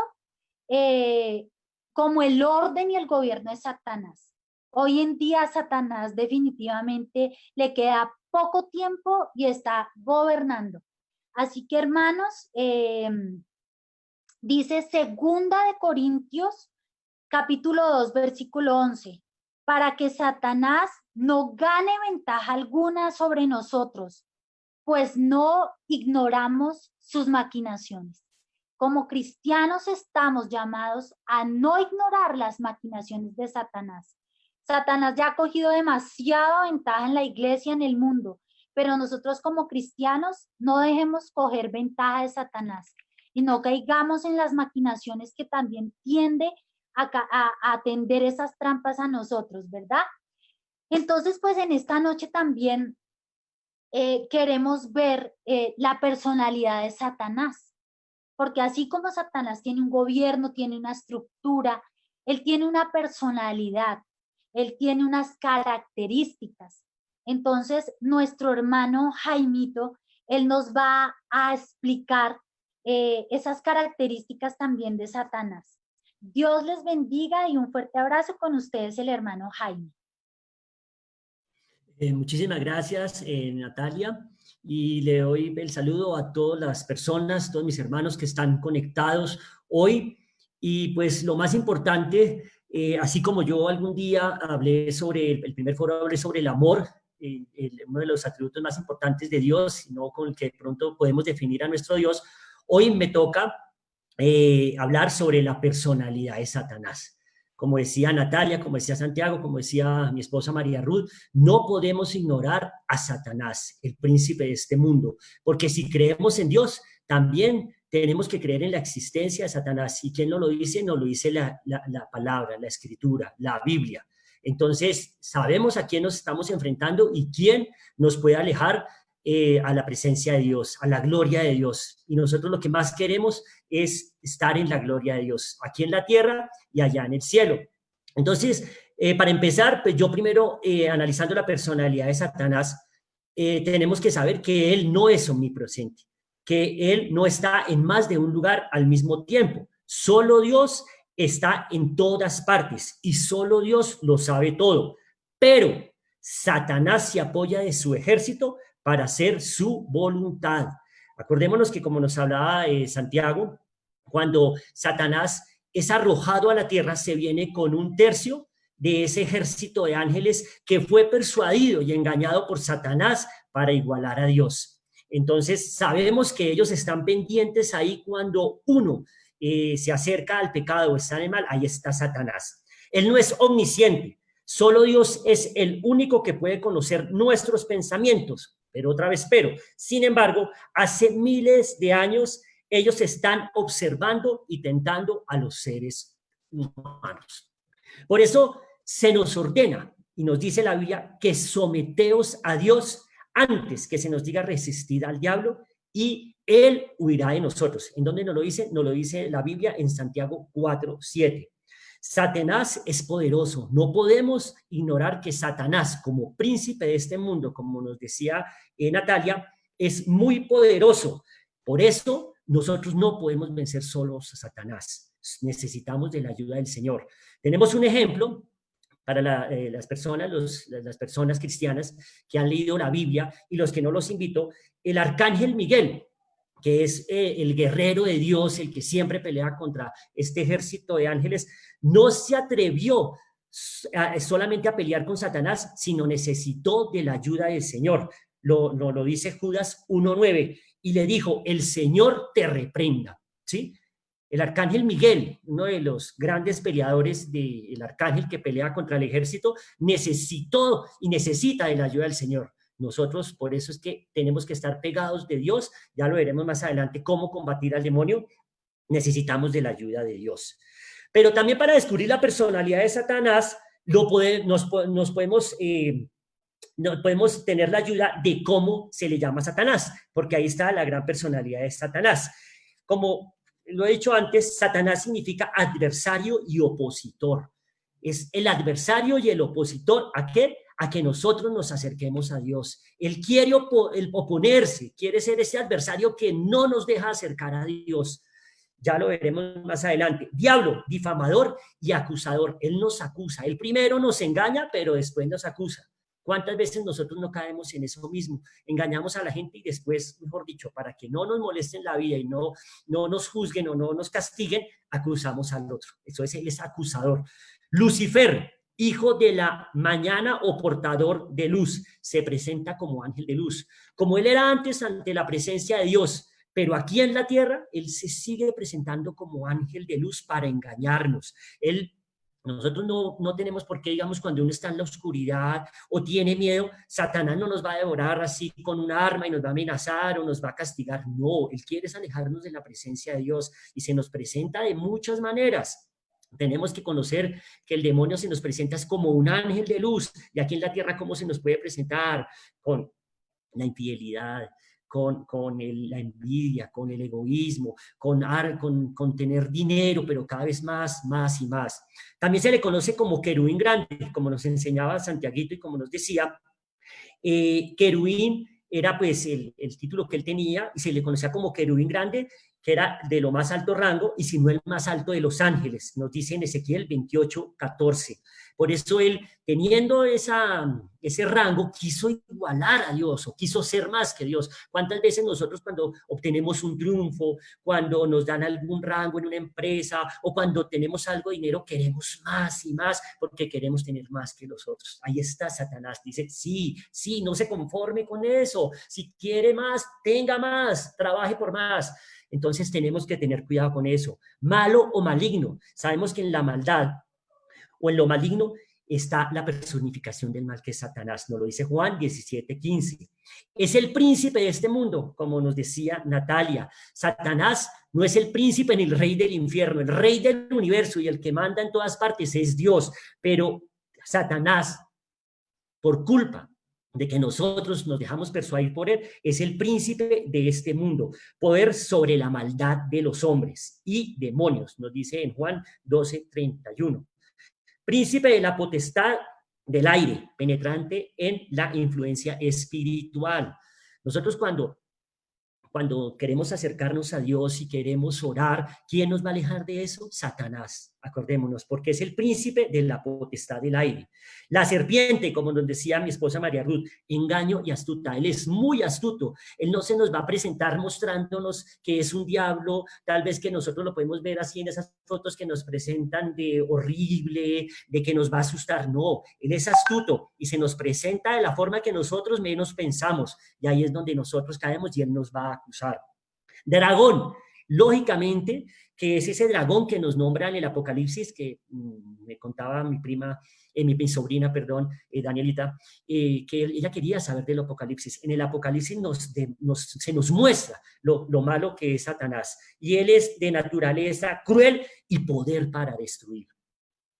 como el orden y el gobierno de Satanás. Hoy en día Satanás definitivamente le queda poco tiempo y está gobernando. Así que, hermanos, dice 2 de Corintios, capítulo 2, versículo 11, para que Satanás no gane ventaja alguna sobre nosotros, pues no ignoramos sus maquinaciones. Como cristianos estamos llamados a no ignorar las maquinaciones de Satanás. Satanás ya ha cogido demasiada ventaja en la iglesia, en el mundo, pero nosotros como cristianos no dejemos coger ventaja de Satanás y no caigamos en las maquinaciones que también tiende a tender esas trampas a nosotros, ¿verdad? Entonces, pues en esta noche también queremos ver la personalidad de Satanás, porque así como Satanás tiene un gobierno, tiene una estructura, él tiene una personalidad. Él tiene unas características. Entonces, nuestro hermano Jaimito, él nos va a explicar esas características también de Satanás. Dios les bendiga y un fuerte abrazo. Con ustedes el hermano Jaime. Muchísimas gracias, Natalia, y le doy el saludo a todas las personas, todos mis hermanos que están conectados hoy. Y pues lo más importante, así como yo algún día hablé sobre, el primer foro hablé sobre el amor, uno de los atributos más importantes de Dios, no con el que de pronto podemos definir a nuestro Dios, hoy me toca hablar sobre la personalidad de Satanás. como decía Natalia, como decía Santiago, como decía mi esposa María Ruth, no podemos ignorar a Satanás, el príncipe de este mundo, porque si creemos en Dios, también tenemos que creer en la existencia de Satanás. ¿Y quién nos lo dice? Nos lo dice la palabra, la escritura, la Biblia. Entonces, sabemos a quién nos estamos enfrentando y quién nos puede alejar a la presencia de Dios, a la gloria de Dios. Y nosotros lo que más queremos es estar en la gloria de Dios, aquí en la tierra y allá en el cielo. Entonces, para empezar, pues yo primero, analizando la personalidad de Satanás, tenemos que saber que él no es omnipresente, que él no está en más de un lugar al mismo tiempo. Solo Dios está en todas partes y solo Dios lo sabe todo. Pero Satanás se apoya de su ejército para hacer su voluntad. Acordémonos que, como nos hablaba Santiago, cuando Satanás es arrojado a la tierra, se viene con un tercio de ese ejército de ángeles que fue persuadido y engañado por Satanás para igualar a Dios. Entonces, sabemos que ellos están pendientes ahí cuando uno se acerca al pecado o está en el mal, ahí está Satanás. Él no es omnisciente, solo Dios es el único que puede conocer nuestros pensamientos. Pero otra vez, sin embargo, hace miles de años ellos están observando y tentando a los seres humanos. Por eso se nos ordena y nos dice la Biblia que someteos a Dios antes que se nos diga resistir al diablo y él huirá de nosotros. ¿En dónde nos lo dice? Nos lo dice la Biblia en Santiago 4:7. Satanás es poderoso. No podemos ignorar que Satanás, como príncipe de este mundo, como nos decía Natalia, es muy poderoso. Por eso nosotros no podemos vencer solos a Satanás. Necesitamos de la ayuda del Señor. Tenemos un ejemplo para las personas cristianas que han leído la Biblia y los que no, los invito, el arcángel Miguel, que es el guerrero de Dios, el que siempre pelea contra este ejército de ángeles, no se atrevió solamente a pelear con Satanás, sino necesitó de la ayuda del Señor. Lo dice Judas 1:9, y le dijo, el Señor te reprenda, ¿sí? El arcángel Miguel, uno de los grandes peleadores del arcángel que pelea contra el ejército, necesitó y necesita de la ayuda del Señor. Nosotros, por eso es que tenemos que estar pegados de Dios. Ya lo veremos más adelante cómo combatir al demonio. Necesitamos de la ayuda de Dios. Pero también para descubrir la personalidad de Satanás, nos podemos tener la ayuda de cómo se le llama a Satanás, porque ahí está la gran personalidad de Satanás. Como lo he dicho antes, Satanás significa adversario y opositor. Es el adversario y el opositor, ¿a qué? A que nosotros nos acerquemos a Dios. Él quiere oponerse, quiere ser ese adversario que no nos deja acercar a Dios. Ya lo veremos más adelante. Diablo, difamador y acusador. Él nos acusa. Él primero nos engaña, pero después nos acusa. ¿Cuántas veces nosotros no caemos en eso mismo? Engañamos a la gente y después, mejor dicho, para que no nos molesten la vida y no nos juzguen o no nos castiguen, acusamos al otro. Eso es, él es acusador. Lucifer, hijo de la mañana o portador de luz, se presenta como ángel de luz. Como él era antes ante la presencia de Dios, pero aquí en la tierra, él se sigue presentando como ángel de luz para engañarnos. Nosotros no tenemos por qué, digamos, cuando uno está en la oscuridad o tiene miedo, Satanás no nos va a devorar así con un arma y nos va a amenazar o nos va a castigar. No, él quiere alejarnos de la presencia de Dios y se nos presenta de muchas maneras. Tenemos que conocer que el demonio se nos presenta como un ángel de luz, y aquí en la tierra, ¿cómo se nos puede presentar? Con la infidelidad, con la envidia, con el egoísmo, con tener dinero, pero cada vez más y más. También se le conoce como querubín grande, como nos enseñaba Santiaguito y como nos decía, querubín era pues el título que él tenía, y se le conocía como querubín grande, que era de lo más alto rango, y si no el más alto de los ángeles, nos dice en Ezequiel 28:14. Por eso él, teniendo ese rango, quiso igualar a Dios, o quiso ser más que Dios. ¿Cuántas veces nosotros, cuando obtenemos un triunfo, cuando nos dan algún rango en una empresa, o cuando tenemos algo de dinero, queremos más y más, porque queremos tener más que los otros? Ahí está Satanás, dice, sí, no se conforme con eso. Si quiere más, tenga más, trabaje por más. Entonces tenemos que tener cuidado con eso. Malo o maligno. Sabemos que en la maldad o en lo maligno, está la personificación del mal, que es Satanás. Nos lo dice Juan 17:15. Es el príncipe de este mundo, como nos decía Natalia. Satanás no es el príncipe ni el rey del infierno. El rey del universo y el que manda en todas partes es Dios. Pero Satanás, por culpa de que nosotros nos dejamos persuadir por él, es el príncipe de este mundo, poder sobre la maldad de los hombres y demonios, nos dice en Juan 12:31. Príncipe de la potestad del aire, penetrante en la influencia espiritual. Nosotros cuando queremos acercarnos a Dios y queremos orar, ¿quién nos va a alejar de eso? Satanás, acordémonos, porque es el príncipe de la potestad del aire. La serpiente, como nos decía mi esposa María Ruth, engaño y astuta. Él es muy astuto. Él no se nos va a presentar mostrándonos que es un diablo, tal vez que nosotros lo podemos ver así en esas fotos que nos presentan de horrible, de que nos va a asustar. No, él es astuto y se nos presenta de la forma que nosotros menos pensamos. Y ahí es donde nosotros caemos y él nos va a acusar. Dragón, lógicamente, que es ese dragón que nos nombra en el Apocalipsis, que me contaba mi prima, mi sobrina, perdón, Danielita, que ella quería saber del Apocalipsis. En el Apocalipsis se nos muestra lo malo que es Satanás, y él es de naturaleza cruel y poder para destruir.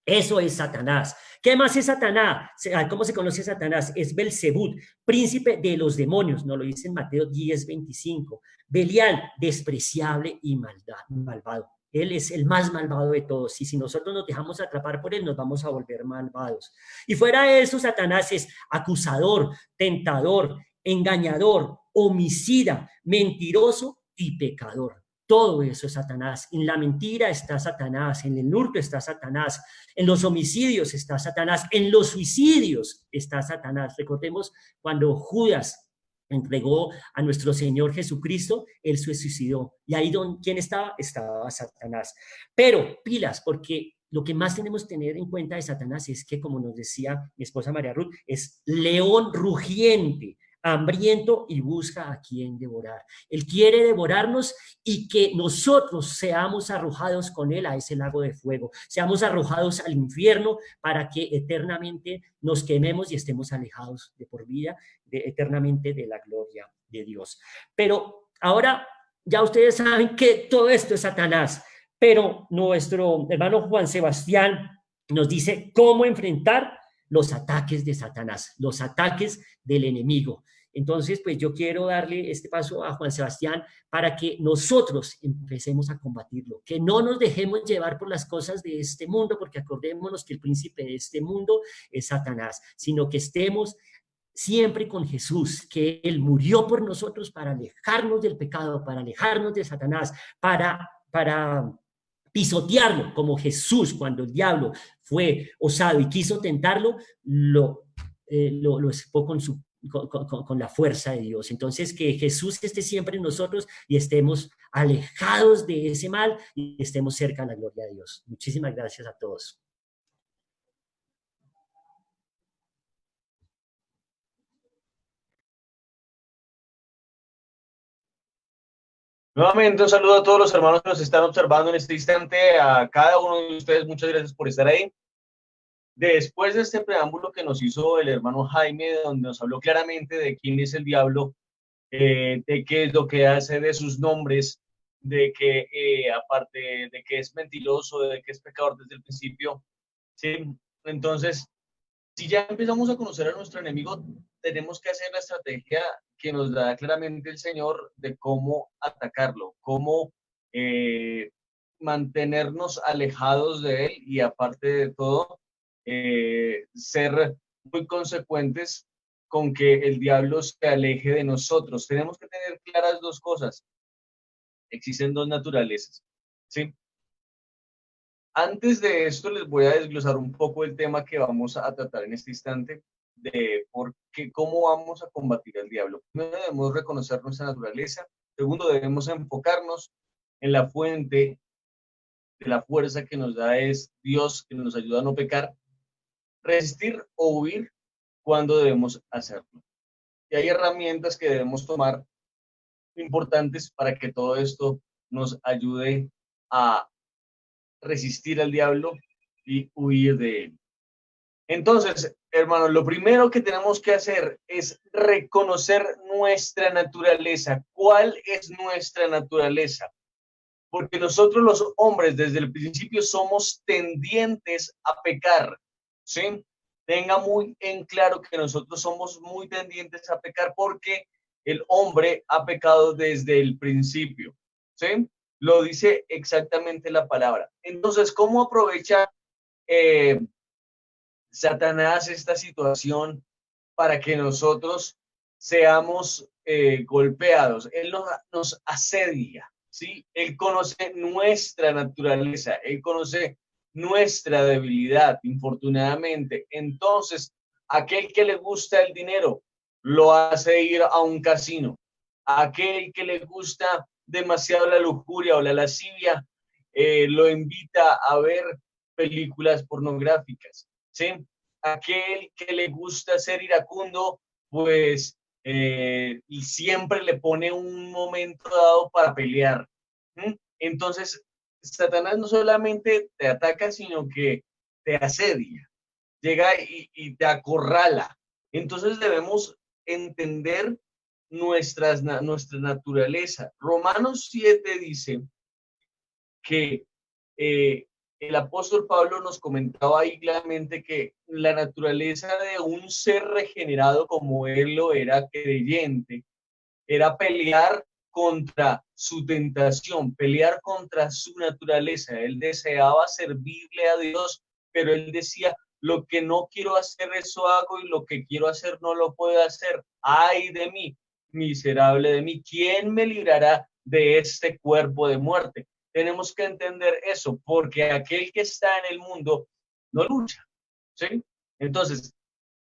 Eso es Satanás. ¿Qué más es Satanás? ¿Cómo se conoce a Satanás? Es Belzebú, príncipe de los demonios, nos lo dice en Mateo 10:25. Belial, despreciable y malvado. Él es el más malvado de todos, y si nosotros nos dejamos atrapar por él, nos vamos a volver malvados. Y fuera de eso, Satanás es acusador, tentador, engañador, homicida, mentiroso y pecador. Todo eso es Satanás. En la mentira está Satanás, en el hurto está Satanás, en los homicidios está Satanás, en los suicidios está Satanás. Recordemos cuando Judas entregó a nuestro Señor Jesucristo, él se suicidó. Y ahí, ¿quién estaba? Estaba Satanás. Pero pilas, porque lo que más tenemos que tener en cuenta de Satanás es que, como nos decía mi esposa María Ruth, es león rugiente, hambriento y busca a quien devorar. Él quiere devorarnos y que nosotros seamos arrojados con él a ese lago de fuego, seamos arrojados al infierno para que eternamente nos quememos y estemos alejados de por vida, eternamente de la gloria de Dios. Pero ahora ya ustedes saben que todo esto es Satanás, pero nuestro hermano Juan Sebastián nos dice cómo enfrentar los ataques de Satanás, los ataques del enemigo. Entonces, pues yo quiero darle este paso a Juan Sebastián para que nosotros empecemos a combatirlo, que no nos dejemos llevar por las cosas de este mundo, porque acordémonos que el príncipe de este mundo es Satanás, sino que estemos siempre con Jesús, que Él murió por nosotros para alejarnos del pecado, para alejarnos de Satanás, para pisotearlo, como Jesús, cuando el diablo fue osado y quiso tentarlo, lo expó con la fuerza de Dios. Entonces, que Jesús esté siempre en nosotros y estemos alejados de ese mal y estemos cerca de la gloria de Dios. Muchísimas gracias a todos. Nuevamente un saludo a todos los hermanos que nos están observando en este instante, a cada uno de ustedes, muchas gracias por estar ahí. Después de este preámbulo que nos hizo el hermano Jaime, donde nos habló claramente de quién es el diablo, de qué es lo que hace, de sus nombres, de que aparte de que es mentiroso, de que es pecador desde el principio, ¿sí? Entonces, si ya empezamos a conocer a nuestro enemigo, tenemos que hacer la estrategia que nos da claramente el Señor de cómo atacarlo, cómo mantenernos alejados de él y aparte de todo, ser muy consecuentes con que el diablo se aleje de nosotros. Tenemos que tener claras dos cosas. Existen dos naturalezas, ¿sí? Antes de esto les voy a desglosar un poco el tema que vamos a tratar en este instante de cómo vamos a combatir al diablo. Primero debemos reconocer nuestra naturaleza. Segundo, debemos enfocarnos en la fuente de la fuerza que nos da es Dios, que nos ayuda a no pecar. Resistir o huir cuando debemos hacerlo. Y hay herramientas que debemos tomar importantes para que todo esto nos ayude a resistir al diablo y huir de él. Entonces, hermanos, lo primero que tenemos que hacer es reconocer nuestra naturaleza. ¿Cuál es nuestra naturaleza? Porque nosotros los hombres desde el principio somos tendientes a pecar, ¿sí? Tenga muy en claro que nosotros somos muy tendientes a pecar porque el hombre ha pecado desde el principio, ¿sí? Lo dice exactamente la palabra. Entonces, ¿cómo aprovecha Satanás esta situación para que nosotros seamos golpeados? Él nos asedia, ¿sí? Él conoce nuestra naturaleza, Él conoce nuestra debilidad, infortunadamente. Entonces, aquel que le gusta el dinero lo hace ir a un casino. Aquel que le gusta demasiado la lujuria o la lascivia lo invita a ver películas pornográficas, ¿sí? Aquel que le gusta ser iracundo, pues siempre le pone un momento dado para pelear. ¿Mm? Entonces, Satanás no solamente te ataca, sino que te asedia, llega y te acorrala. Entonces debemos entender nuestra naturaleza. Romanos 7 dice que el apóstol Pablo nos comentaba ahí claramente que la naturaleza de un ser regenerado como él lo era, creyente, era pelear contra su tentación, pelear contra su naturaleza. Él deseaba servirle a Dios, pero él decía, lo que no quiero hacer, eso hago, y lo que quiero hacer no lo puedo hacer. ¡Ay de mí, miserable de mí! ¿Quién me librará de este cuerpo de muerte? Tenemos que entender eso, porque aquel que está en el mundo no lucha, ¿sí? Entonces,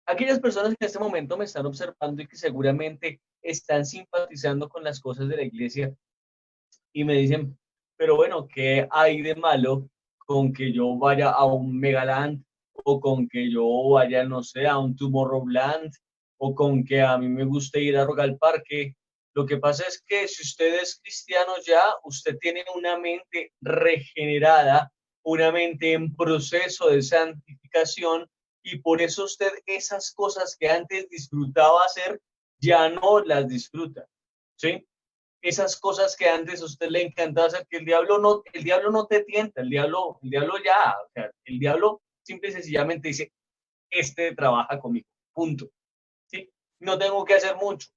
aquellas personas que en este momento me están observando y que seguramente están simpatizando con las cosas de la iglesia y me dicen, pero bueno, ¿qué hay de malo con que yo vaya a un Megaland o con que yo vaya, no sé, a un Tomorrowland o con que a mí me guste ir a Rock al Parque? Lo que pasa es que si usted es cristiano ya, usted tiene una mente regenerada, una mente en proceso de santificación, y por eso usted esas cosas que antes disfrutaba hacer, ya no las disfruta, ¿sí? Esas cosas que antes a usted le encantaba hacer, que el diablo no te tienta, el diablo ya, o sea, el diablo simple y sencillamente dice, este trabaja conmigo, punto, ¿sí? No tengo que hacer mucho.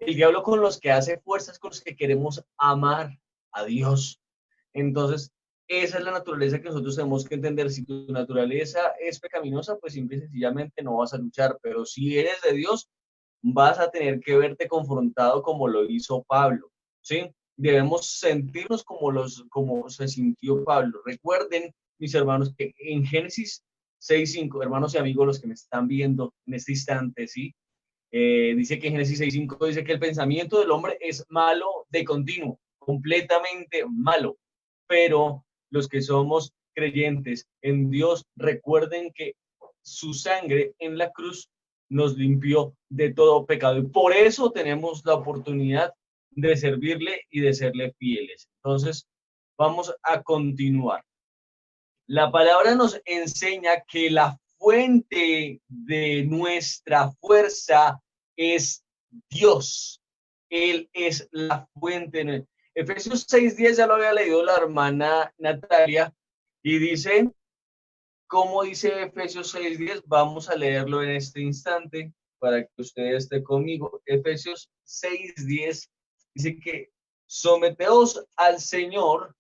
El diablo con los que hace fuerzas, con los que queremos amar a Dios. Entonces, esa es la naturaleza que nosotros tenemos que entender. Si tu naturaleza es pecaminosa, pues simple y sencillamente no vas a luchar, pero si eres de Dios, vas a tener que verte confrontado como lo hizo Pablo, ¿sí? Debemos sentirnos como se sintió Pablo. Recuerden, mis hermanos, que en Génesis 6:5, hermanos y amigos, los que me están viendo en este instante, ¿sí? Dice que en Génesis 6:5 dice que el pensamiento del hombre es malo de continuo, completamente malo, pero los que somos creyentes en Dios, recuerden que su sangre en la cruz nos limpió de todo pecado y por eso tenemos la oportunidad de servirle y de serle fieles. Entonces, vamos a continuar. La palabra nos enseña que la fuente de nuestra fuerza es Dios. Él es la fuente. Efesios 6:10 ya lo había leído la hermana Natalia y dice, ¿cómo dice Efesios 6:10? Vamos a leerlo en este instante para que usted esté conmigo. Efesios 6:10 dice que someteos al Señor,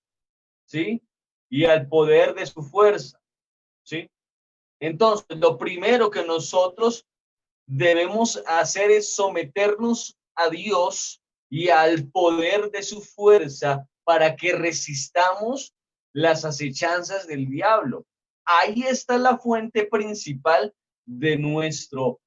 ¿sí? Y al poder de su fuerza, ¿sí? Entonces, lo primero que nosotros debemos hacer es someternos a Dios y al poder de su fuerza para que resistamos las acechanzas del diablo. Ahí está la fuente principal de nuestro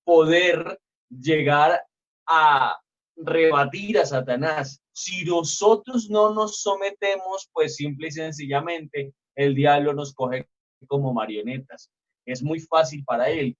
poder llegar a rebatir a Satanás. Si nosotros no nos sometemos, pues simple y sencillamente el diablo nos coge como marionetas. Es muy fácil para él.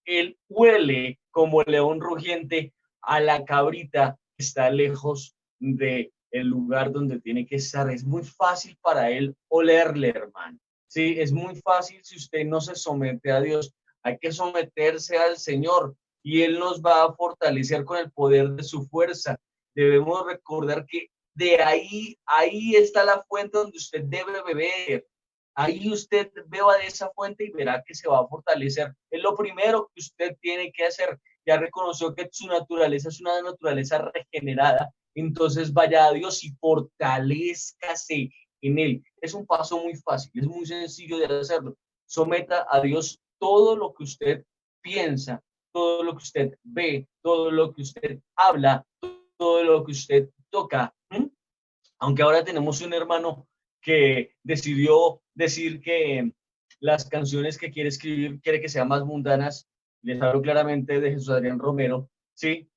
Él huele como león rugiente a la cabrita que está lejos del lugar donde tiene que estar. Es muy fácil para él olerle, hermano, Sí, es muy fácil si usted no se somete a Dios. Hay que someterse al Señor y Él nos va a fortalecer con el poder de su fuerza. Debemos recordar que de ahí está la fuente donde usted debe beber. Ahí usted beba de esa fuente y verá que se va a fortalecer. Es lo primero que usted tiene que hacer. Ya reconoció que su naturaleza es una naturaleza regenerada. Entonces vaya a Dios y fortalézcase en Él. Es un paso muy fácil, es muy sencillo de hacerlo. Someta a Dios todo lo que usted piensa, todo lo que usted ve, todo lo que usted habla, todo lo que usted toca. Aunque ahora tenemos un hermano que decidió decir que las canciones que quiere escribir quiere que sean más mundanas. Les hablo claramente de Jesús Adrián Romero, ¿sí?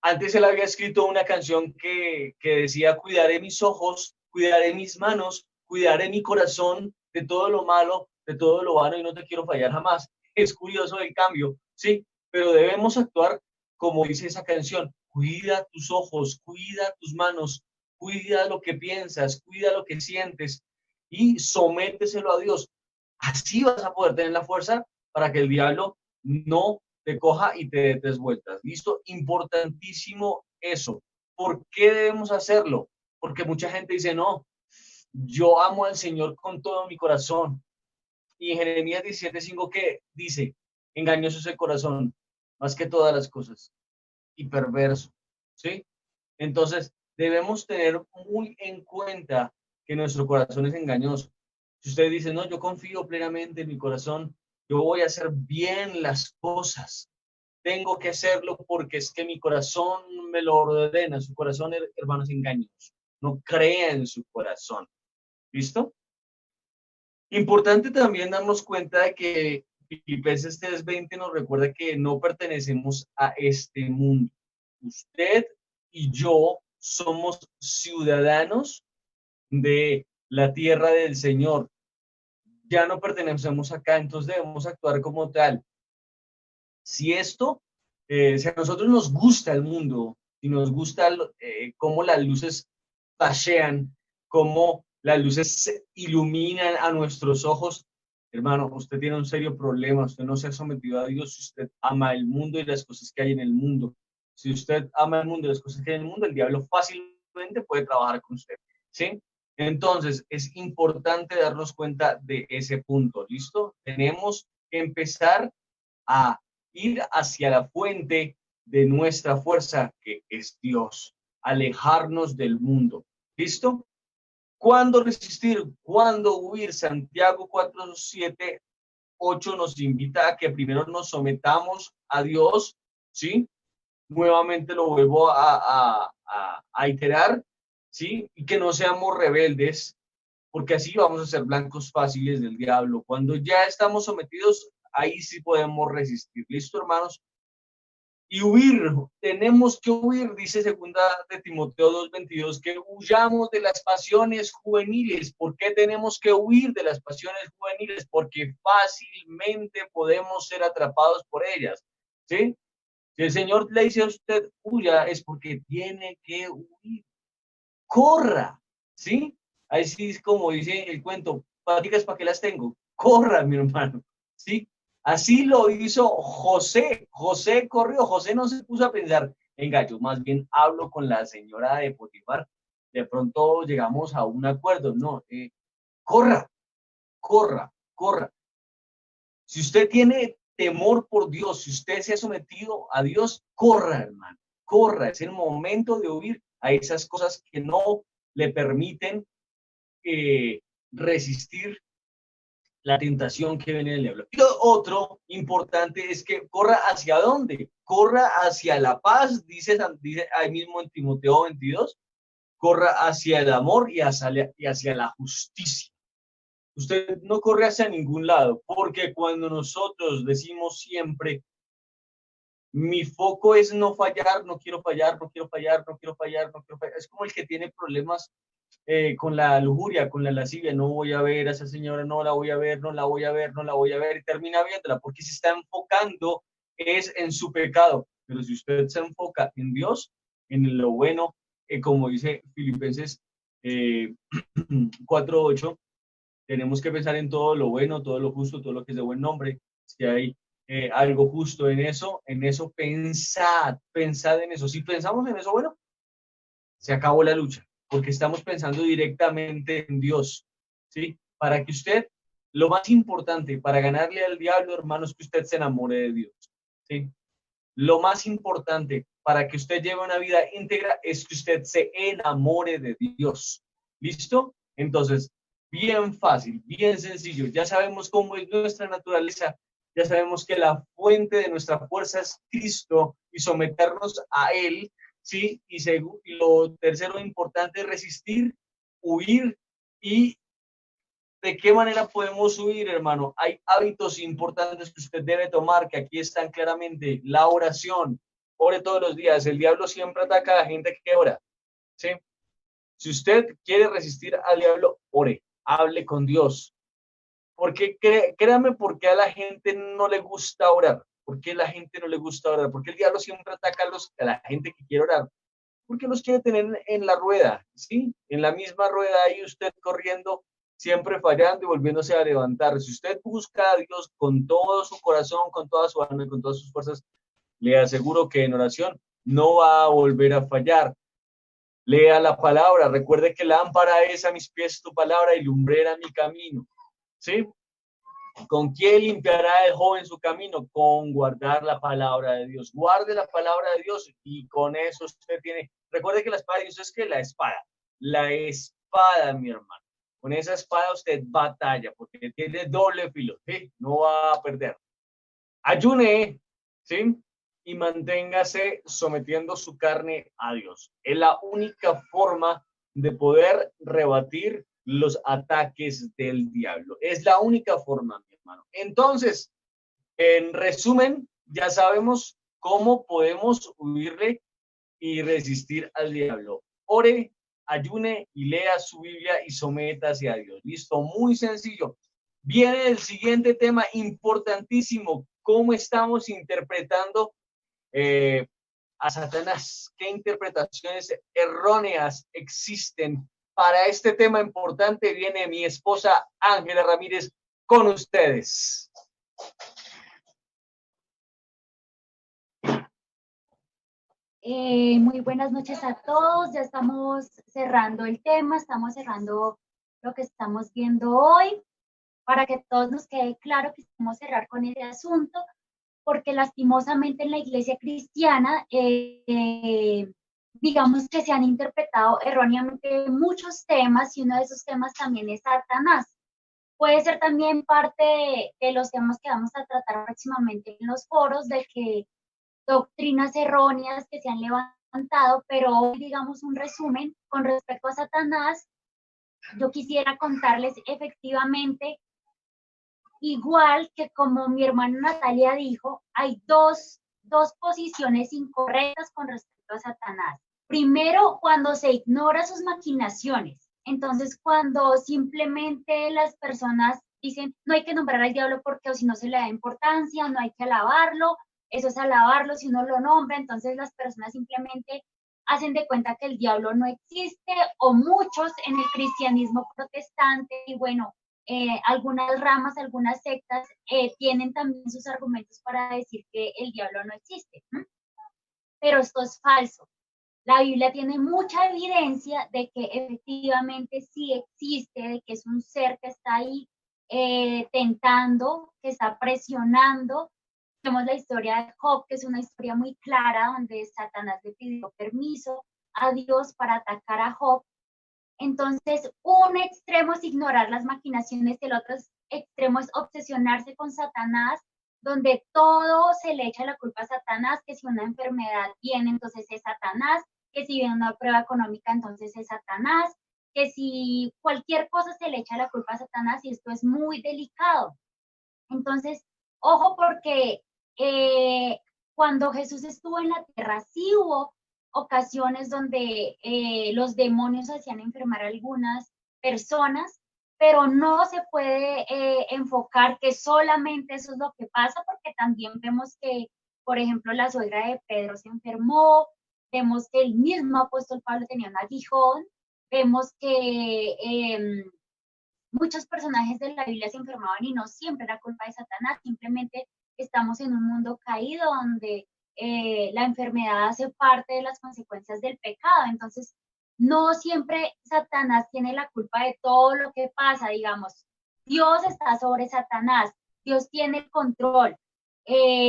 Antes él había escrito una canción que decía: cuidaré mis ojos, cuidaré mis manos, cuidaré mi corazón de todo lo malo, de todo lo vano, y no te quiero fallar jamás. Es curioso el cambio, ¿sí? Pero debemos actuar como dice esa canción: cuida tus ojos, cuida tus manos, cuida lo que piensas, cuida lo que sientes y sométeselo a Dios. Así vas a poder tener la fuerza para que el diablo no te coja y te dé 3 vueltas. ¿Listo? Importantísimo eso. ¿Por qué debemos hacerlo? Porque mucha gente dice: no, yo amo al Señor con todo mi corazón. Y en Jeremías 17:5, ¿qué dice? Engañoso es el corazón, más que todas las cosas, y perverso, ¿sí? Entonces, debemos tener muy en cuenta que nuestro corazón es engañoso. Si usted dice: no, yo confío plenamente en mi corazón, yo voy a hacer bien las cosas, tengo que hacerlo porque es que mi corazón me lo ordena. Su corazón, hermano, es engañoso. No crea en su corazón. ¿Listo? Importante también darnos cuenta de que Filipenses 3:20 nos recuerda que no pertenecemos a este mundo. Usted y yo somos ciudadanos de la tierra del Señor. Ya no pertenecemos acá, entonces debemos actuar como tal. Si si a nosotros nos gusta el mundo, si nos gusta cómo las luces pasean, cómo las luces iluminan a nuestros ojos, hermano, usted tiene un serio problema. Usted no se ha sometido a Dios. Si usted ama el mundo y las cosas que hay en el mundo, si usted ama el mundo y las cosas que hay en el mundo, el diablo fácilmente puede trabajar con usted, ¿sí? Entonces, es importante darnos cuenta de ese punto, ¿listo? Tenemos que empezar a ir hacia la fuente de nuestra fuerza, que es Dios, alejarnos del mundo. ¿Listo? ¿Cuándo resistir? ¿Cuándo huir? Santiago 4:7-8 nos invita a que primero nos sometamos a Dios, ¿sí? Nuevamente lo vuelvo a iterar, ¿sí? Y que no seamos rebeldes, porque así vamos a ser blancos fáciles del diablo. Cuando ya estamos sometidos, ahí sí podemos resistir. ¿Listo, hermanos? Y huir, tenemos que huir, dice 2 Timoteo 2:22, que huyamos de las pasiones juveniles. ¿Por qué tenemos que huir de las pasiones juveniles? Porque fácilmente podemos ser atrapados por ellas, ¿sí? Si el Señor le dice a usted huya, es porque tiene que huir. Corra, ¿sí? Ahí sí es como dice el cuento: paticas, ¿para qué las tengo? Corra, mi hermano, ¿sí? Así lo hizo José. José corrió. José no se puso a pensar: venga, yo más bien hablo con la señora de Potifar, de pronto llegamos a un acuerdo. No, corra, corra, corra. Si usted tiene temor por Dios, si usted se ha sometido a Dios, corra, hermano, corra. Es el momento de huir a esas cosas que no le permiten resistir la tentación que viene del diablo. Y lo otro importante es que corra hacia dónde, corra hacia la paz, dice ahí mismo en Timoteo 22, corra hacia el amor y hacia la justicia. Usted no corre hacia ningún lado, porque cuando nosotros decimos siempre: mi foco es no fallar, no quiero fallar, no quiero fallar, no quiero fallar, no quiero fallar. Es como el que tiene problemas con la lujuria, con la lascivia: no voy a ver a esa señora, no la voy a ver, no la voy a ver, no la voy a ver, y termina viéndola porque se está enfocando es en su pecado. Pero si usted se enfoca en Dios, en lo bueno, como dice Filipenses 4:8, tenemos que pensar en todo lo bueno, todo lo justo, todo lo que es de buen nombre. Si hay algo justo en eso pensad en eso. Si pensamos en eso, bueno, se acabó la lucha, porque estamos pensando directamente en Dios, ¿sí? Para que usted, lo más importante para ganarle al diablo, hermano, es que usted se enamore de Dios, ¿sí? Lo más importante para que usted lleve una vida íntegra es que usted se enamore de Dios. ¿Listo? Entonces, bien fácil, bien sencillo. Ya sabemos cómo es nuestra naturaleza. Ya sabemos que la fuente de nuestra fuerza es Cristo y someternos a Él, ¿sí? Y lo tercero importante es resistir, huir. ¿Y de qué manera podemos huir, hermano? Hay hábitos importantes que usted debe tomar, que aquí están claramente. La oración. Ore todos los días. El diablo siempre ataca a la gente que ora, ¿sí? Si usted quiere resistir al diablo, ore, hable con Dios. Porque créame, ¿por qué a la gente no le gusta orar? ¿Por qué la gente no le gusta orar? Porque el diablo siempre ataca a la gente que quiere orar. Porque los quiere tener en la rueda, ¿sí? En la misma rueda ahí usted corriendo, siempre fallando y volviéndose a levantar. Si usted busca a Dios con todo su corazón, con toda su alma y con todas sus fuerzas, le aseguro que en oración no va a volver a fallar. Lea la palabra, recuerde que lámpara es a mis pies tu palabra y lumbrera mi camino, ¿sí? ¿Con quién limpiará el joven su camino? Con guardar la palabra de Dios. Guarde la palabra de Dios y con eso usted tiene. Recuerde que la espada de Dios es que la espada, mi hermano. Con esa espada usted batalla porque tiene doble filo, ¿sí? No va a perder. Ayune, ¿sí? Y manténgase sometiendo su carne a Dios. Es la única forma de poder rebatir los ataques del diablo. Es la única forma, mi hermano. Entonces, en resumen, ya sabemos cómo podemos huirle y resistir al diablo. Ore, ayune y lea su Biblia y sométase a Dios. Listo, muy sencillo. Viene el siguiente tema importantísimo. ¿Cómo estamos interpretando a Satanás? ¿Qué interpretaciones erróneas existen? Para este tema importante viene mi esposa Ángela Ramírez con ustedes. Muy buenas noches a todos. Ya estamos cerrando el tema, estamos cerrando lo que estamos viendo hoy, para que todos nos quede claro que queremos cerrar con ese asunto, porque lastimosamente en la iglesia cristiana, digamos que se han interpretado erróneamente muchos temas, y uno de esos temas también es Satanás. Puede ser también parte de los temas que vamos a tratar próximamente en los foros, de que doctrinas erróneas que se han levantado, pero hoy digamos un resumen con respecto a Satanás. Yo quisiera contarles efectivamente, igual que como mi hermana Natalia dijo, hay dos posiciones incorrectas con respecto a Satanás. Primero, cuando se ignora sus maquinaciones. Entonces, cuando simplemente las personas dicen, no hay que nombrar al diablo porque o si no se le da importancia, no hay que alabarlo, eso es alabarlo si uno lo nombra. Entonces las personas simplemente hacen de cuenta que el diablo no existe, o muchos en el cristianismo protestante, y bueno, algunas ramas, algunas sectas tienen también sus argumentos para decir que el diablo no existe. Pero esto es falso. La Biblia tiene mucha evidencia de que efectivamente sí existe, de que es un ser que está ahí tentando, que está presionando. Tenemos la historia de Job, que es una historia muy clara, donde Satanás le pidió permiso a Dios para atacar a Job. Entonces, un extremo es ignorar las maquinaciones, el otro extremo es obsesionarse con Satanás, donde todo se le echa la culpa a Satanás, que si una enfermedad viene, entonces es Satanás, que si viene una prueba económica, entonces es Satanás, que si cualquier cosa se le echa la culpa a Satanás, y esto es muy delicado. Entonces, ojo, porque cuando Jesús estuvo en la tierra, sí hubo ocasiones donde los demonios hacían enfermar a algunas personas, pero no se puede enfocar que solamente eso es lo que pasa, porque también vemos que, por ejemplo, la suegra de Pedro se enfermó, vemos que el mismo apóstol Pablo tenía un aguijón, vemos que muchos personajes de la Biblia se enfermaban y no siempre era culpa de Satanás, simplemente estamos en un mundo caído donde la enfermedad hace parte de las consecuencias del pecado. Entonces, no siempre Satanás tiene la culpa de todo lo que pasa, digamos. Dios está sobre Satanás, Dios tiene el control.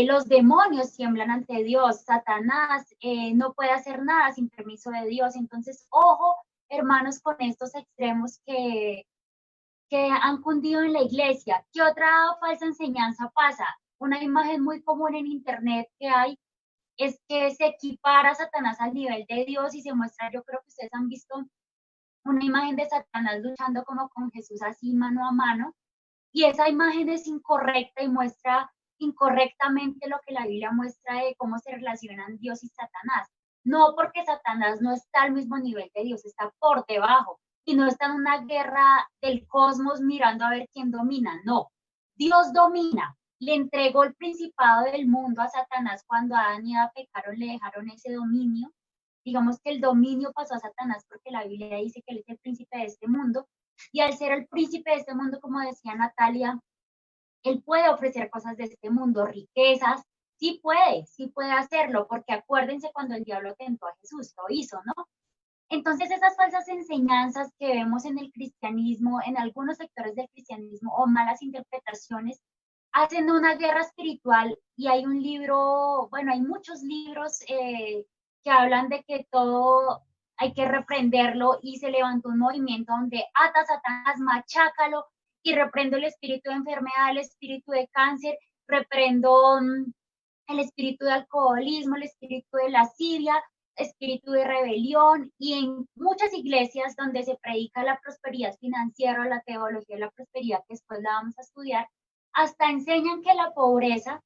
Los demonios tiemblan ante Dios, Satanás no puede hacer nada sin permiso de Dios. Entonces, ojo, hermanos, con estos extremos que han cundido en la iglesia. ¿Qué otra falsa enseñanza pasa? Una imagen muy común en internet que hay es que se equipara a Satanás al nivel de Dios y se muestra, yo creo que ustedes han visto una imagen de Satanás luchando como con Jesús así mano a mano, y esa imagen es incorrecta y muestra incorrectamente lo que la Biblia muestra de cómo se relacionan Dios y Satanás. No porque Satanás no está al mismo nivel de Dios, está por debajo, y no está en una guerra del cosmos mirando a ver quién domina, no. Dios domina, le entregó el principado del mundo a Satanás cuando Adán y Eva pecaron, le dejaron ese dominio. Digamos que el dominio pasó a Satanás porque la Biblia dice que él es el príncipe de este mundo, y al ser el príncipe de este mundo, como decía Natalia, él puede ofrecer cosas de este mundo, riquezas, sí puede hacerlo, porque acuérdense cuando el diablo tentó a Jesús, lo hizo, ¿no? Entonces esas falsas enseñanzas que vemos en el cristianismo, en algunos sectores del cristianismo, o malas interpretaciones, hacen una guerra espiritual. Y hay un libro, bueno, hay muchos libros que hablan de que todo hay que reprenderlo, y se levantó un movimiento donde ata a Satanás, machácalo, y reprendo el espíritu de enfermedad, el espíritu de cáncer, reprendo el espíritu de alcoholismo, el espíritu de lascivia, espíritu de rebelión. Y en muchas iglesias donde se predica la prosperidad financiera, la teología de la prosperidad, que después la vamos a estudiar, hasta enseñan que la pobreza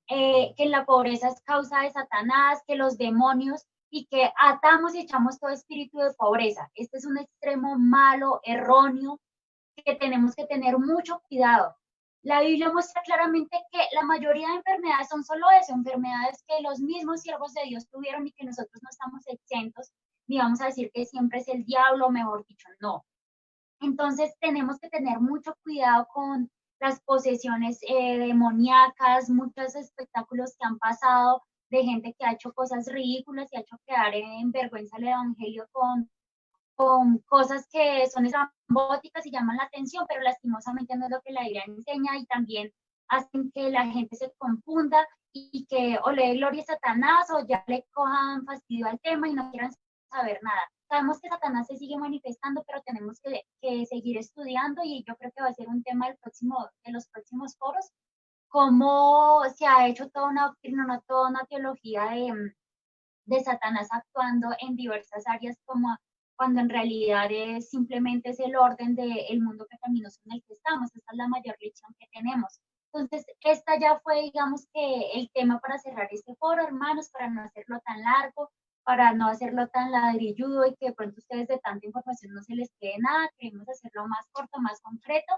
es causa de Satanás, que los demonios, y que atamos y echamos todo espíritu de pobreza. Este es un extremo malo, erróneo, que tenemos que tener mucho cuidado. La Biblia muestra claramente que la mayoría de enfermedades son solo eso, enfermedades que los mismos siervos de Dios tuvieron y que nosotros no estamos exentos, ni vamos a decir que siempre es el diablo, mejor dicho, no. Entonces tenemos que tener mucho cuidado con las posesiones demoníacas, muchos espectáculos que han pasado de gente que ha hecho cosas ridículas y ha hecho quedar en vergüenza el evangelio con cosas que son estrambóticas y llaman la atención, pero lastimosamente no es lo que la Biblia enseña, y también hacen que la gente se confunda y que o le dé gloria a Satanás o ya le cojan fastidio al tema y no quieran saber nada. Sabemos que Satanás se sigue manifestando, pero tenemos que seguir estudiando, y yo creo que va a ser un tema de los próximos foros, cómo se ha hecho toda una doctrina, toda una teología de Satanás actuando en diversas áreas, como cuando en realidad simplemente es el orden del mundo pecaminoso en el que estamos. Esta es la mayor lección que tenemos. Entonces, esta ya fue, digamos, que el tema para cerrar este foro, hermanos, para no hacerlo tan largo, para no hacerlo tan ladrilludo y que de pronto ustedes de tanta información no se les quede nada. Queremos hacerlo más corto, más concreto.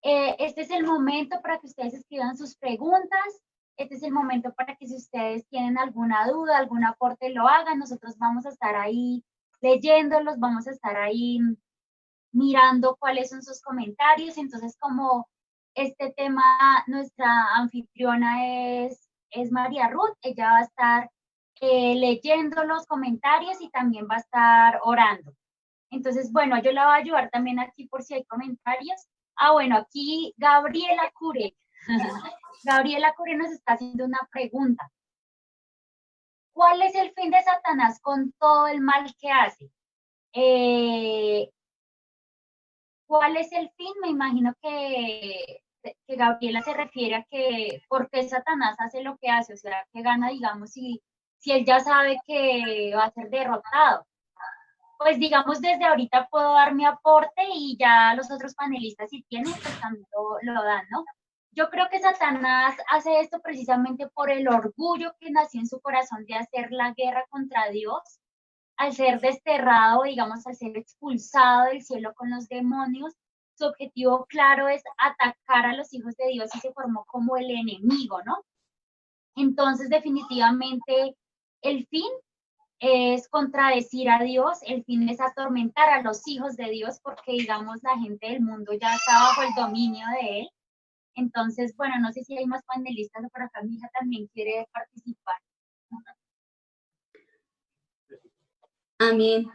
Este es el momento para que ustedes escriban sus preguntas. Este es el momento para que si ustedes tienen alguna duda, algún aporte, lo hagan. Nosotros vamos a estar ahí leyéndolos, vamos a estar ahí mirando cuáles son sus comentarios. Entonces, como este tema, nuestra anfitriona es María Ruth, ella va a estar leyendo los comentarios y también va a estar orando. Entonces, bueno, yo la voy a ayudar también aquí por si hay comentarios. Bueno, aquí Gabriela Cure. Gabriela Cure nos está haciendo una pregunta. ¿Cuál es el fin de Satanás con todo el mal que hace? ¿Cuál es el fin? Me imagino que Gabriela se refiere a que por qué Satanás hace lo que hace, o sea, que gana, digamos, si él ya sabe que va a ser derrotado. Pues digamos, desde ahorita puedo dar mi aporte y ya los otros panelistas, si tienen, pues también lo dan, ¿no? Yo creo que Satanás hace esto precisamente por el orgullo que nació en su corazón de hacer la guerra contra Dios. Al ser desterrado, digamos, al ser expulsado del cielo con los demonios, su objetivo claro es atacar a los hijos de Dios y se formó como el enemigo, ¿no? Entonces, definitivamente, el fin es contradecir a Dios, el fin es atormentar a los hijos de Dios, porque digamos la gente del mundo ya está bajo el dominio de él. Entonces, bueno, no sé si hay más panelistas, por acá mi hija también quiere participar. Amén.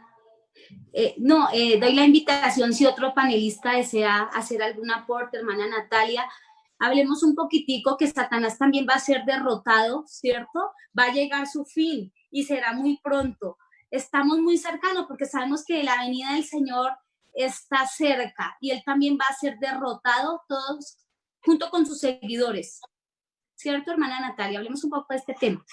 Doy la invitación si otro panelista desea hacer algún aporte, hermana Natalia. Hablemos un poquitico que Satanás también va a ser derrotado, ¿cierto? Va a llegar su fin y será muy pronto. Estamos muy cercanos porque sabemos que la venida del Señor está cerca y él también va a ser derrotado todos junto con sus seguidores. ¿Cierto, hermana Natalia? Hablemos un poco de este tema.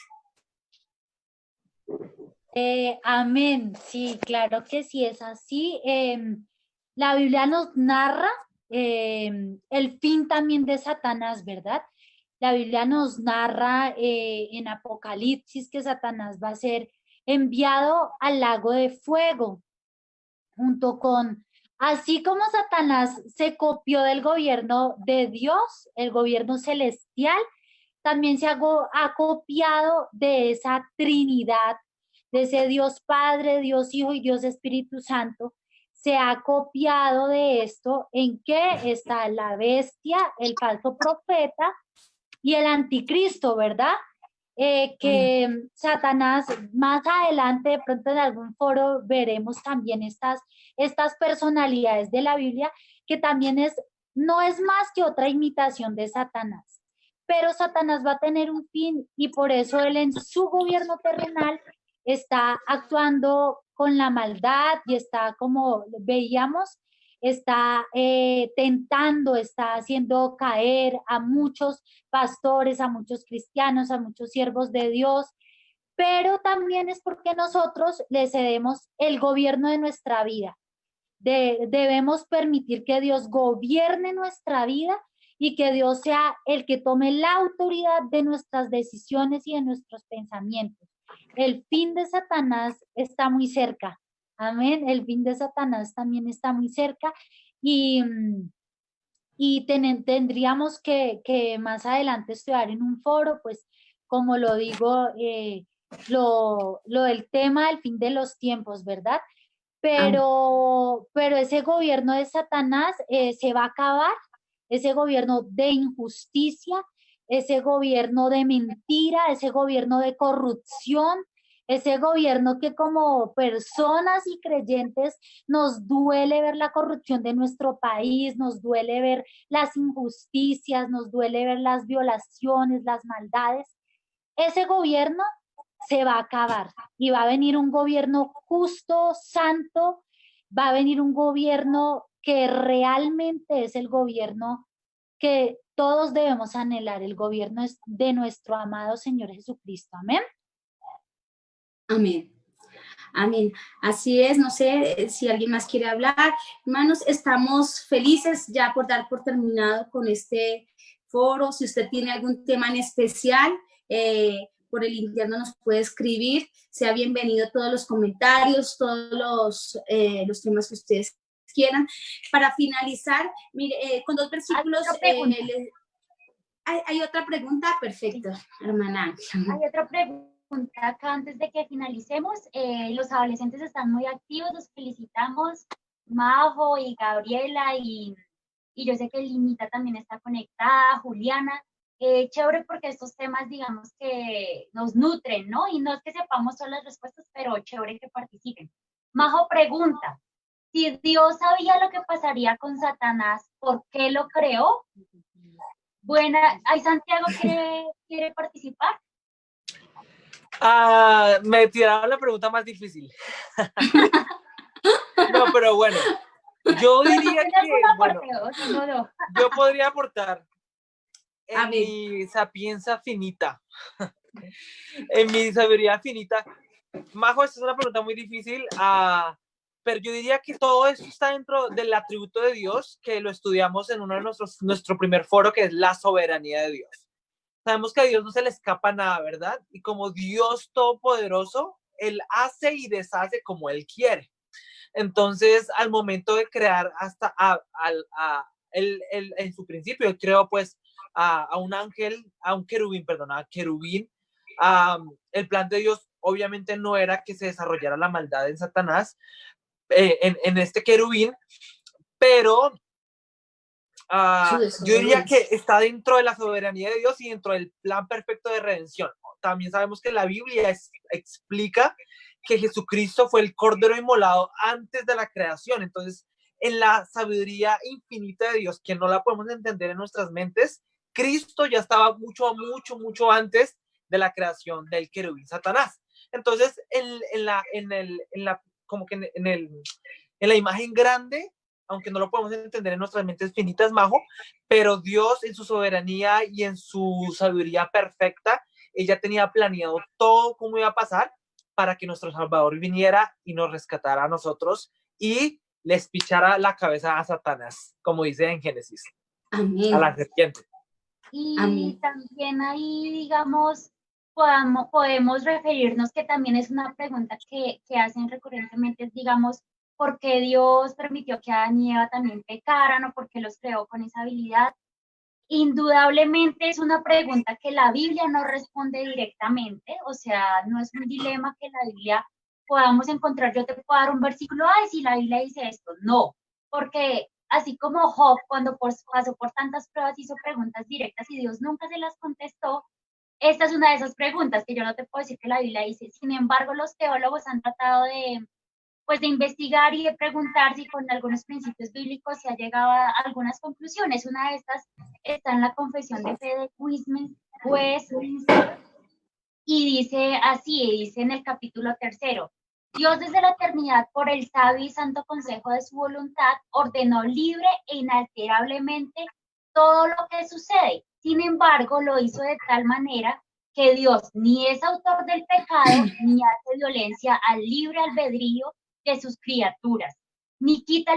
Amén, sí, claro que sí es así. La Biblia nos narra el fin también de Satanás, ¿verdad? La Biblia nos narra en Apocalipsis que Satanás va a ser enviado al lago de fuego, junto con, así como Satanás se copió del gobierno de Dios, el gobierno celestial, también se ha copiado de esa Trinidad, de ese Dios Padre, Dios Hijo y Dios Espíritu Santo. Se ha copiado de esto en que está la bestia, el falso profeta y el anticristo, ¿verdad? Que Satanás más adelante, de pronto en algún foro veremos también estas personalidades de la Biblia, que también no es más que otra imitación de Satanás. Pero Satanás va a tener un fin y por eso él en su gobierno terrenal está actuando con la maldad y está, como veíamos, está tentando, está haciendo caer a muchos pastores, a muchos cristianos, a muchos siervos de Dios, pero también es porque nosotros le cedemos el gobierno de nuestra vida. Debemos permitir que Dios gobierne nuestra vida y que Dios sea el que tome la autoridad de nuestras decisiones y de nuestros pensamientos. El fin de Satanás está muy cerca. Amén. El fin de Satanás también está muy cerca y tendríamos que más adelante estudiar en un foro, pues como lo digo, lo del tema del fin de los tiempos, ¿verdad? Pero ese gobierno de Satanás se va a acabar, ese gobierno de injusticia, ese gobierno de mentira, ese gobierno de corrupción, ese gobierno que como personas y creyentes nos duele ver la corrupción de nuestro país, nos duele ver las injusticias, nos duele ver las violaciones, las maldades. Ese gobierno se va a acabar y va a venir un gobierno justo, santo, va a venir un gobierno que realmente es el gobierno que todos debemos anhelar, el gobierno es de nuestro amado Señor Jesucristo. Amén. Amén. Amén. Así es, no sé si alguien más quiere hablar. Hermanos, estamos felices ya por dar por terminado con este foro. Si usted tiene algún tema en especial, por el interno nos puede escribir. Sea bienvenido todos los comentarios, todos los temas que ustedes quieran. Para finalizar, mire, con 2 versículos. ¿Hay otra pregunta? Perfecto, hermana. Hay otra pregunta acá antes de que finalicemos. Los adolescentes están muy activos, los felicitamos, Majo y Gabriela, y yo sé que Limita también está conectada, Juliana. Chévere porque estos temas, digamos que nos nutren, ¿no? Y no es que sepamos todas las respuestas, pero chévere que participen. Majo pregunta, si Dios sabía lo que pasaría con Satanás, ¿por qué lo creó? Buena, ¿hay Santiago quiere participar? Me tiraron la pregunta más difícil. No, pero bueno, yo diría que, yo podría aportar en mi sapienza finita, en mi sabiduría finita. Majo, esta es una pregunta muy difícil, pero yo diría que todo eso está dentro del atributo de Dios, que lo estudiamos en uno de nuestro primer foro, que es la soberanía de Dios. Sabemos que a Dios no se le escapa nada, ¿verdad? Y como Dios todopoderoso, Él hace y deshace como Él quiere. Entonces, al momento de crear en su principio, Él creó pues a un ángel, a un querubín, perdón, a querubín. El plan de Dios obviamente no era que se desarrollara la maldad en Satanás, en este querubín, pero yo diría que está dentro de la soberanía de Dios y dentro del plan perfecto de redención. También sabemos que la Biblia explica que Jesucristo fue el cordero inmolado antes de la creación. Entonces, en la sabiduría infinita de Dios, que no la podemos entender en nuestras mentes, Cristo ya estaba mucho antes de la creación del querubín Satanás. Entonces, como que en la imagen grande, aunque no lo podemos entender en nuestras mentes finitas, Majo, pero Dios en su soberanía y en su sabiduría perfecta, ella tenía planeado todo cómo iba a pasar para que nuestro Salvador viniera y nos rescatara a nosotros y les pichara la cabeza a Satanás, como dice en Génesis, Amén. a la serpiente. Y Amén. también ahí, digamos, podemos referirnos que también es una pregunta que hacen recurrentemente, digamos, ¿por qué Dios permitió que Adán y Eva también pecaran o por qué los creó con esa habilidad? Indudablemente es una pregunta que la Biblia no responde directamente, o sea, no es un dilema que la Biblia podamos encontrar. Yo te puedo dar un versículo, ay, si la Biblia dice esto, no, porque así como Job, cuando pasó por tantas pruebas, hizo preguntas directas y Dios nunca se las contestó. Esta es una de esas preguntas que yo no te puedo decir que la Biblia dice. Sin embargo, los teólogos han tratado de investigar y de preguntar si con algunos principios bíblicos se ha llegado a algunas conclusiones. Una de estas está en la Confesión de Fe de Westminster y dice así, dice en el capítulo 3: Dios desde la eternidad, por el sabio y santo consejo de su voluntad, ordenó libre e inalterablemente todo lo que sucede. Sin embargo, lo hizo de tal manera que Dios ni es autor del pecado, ni hace violencia al libre albedrío de sus criaturas, ni quita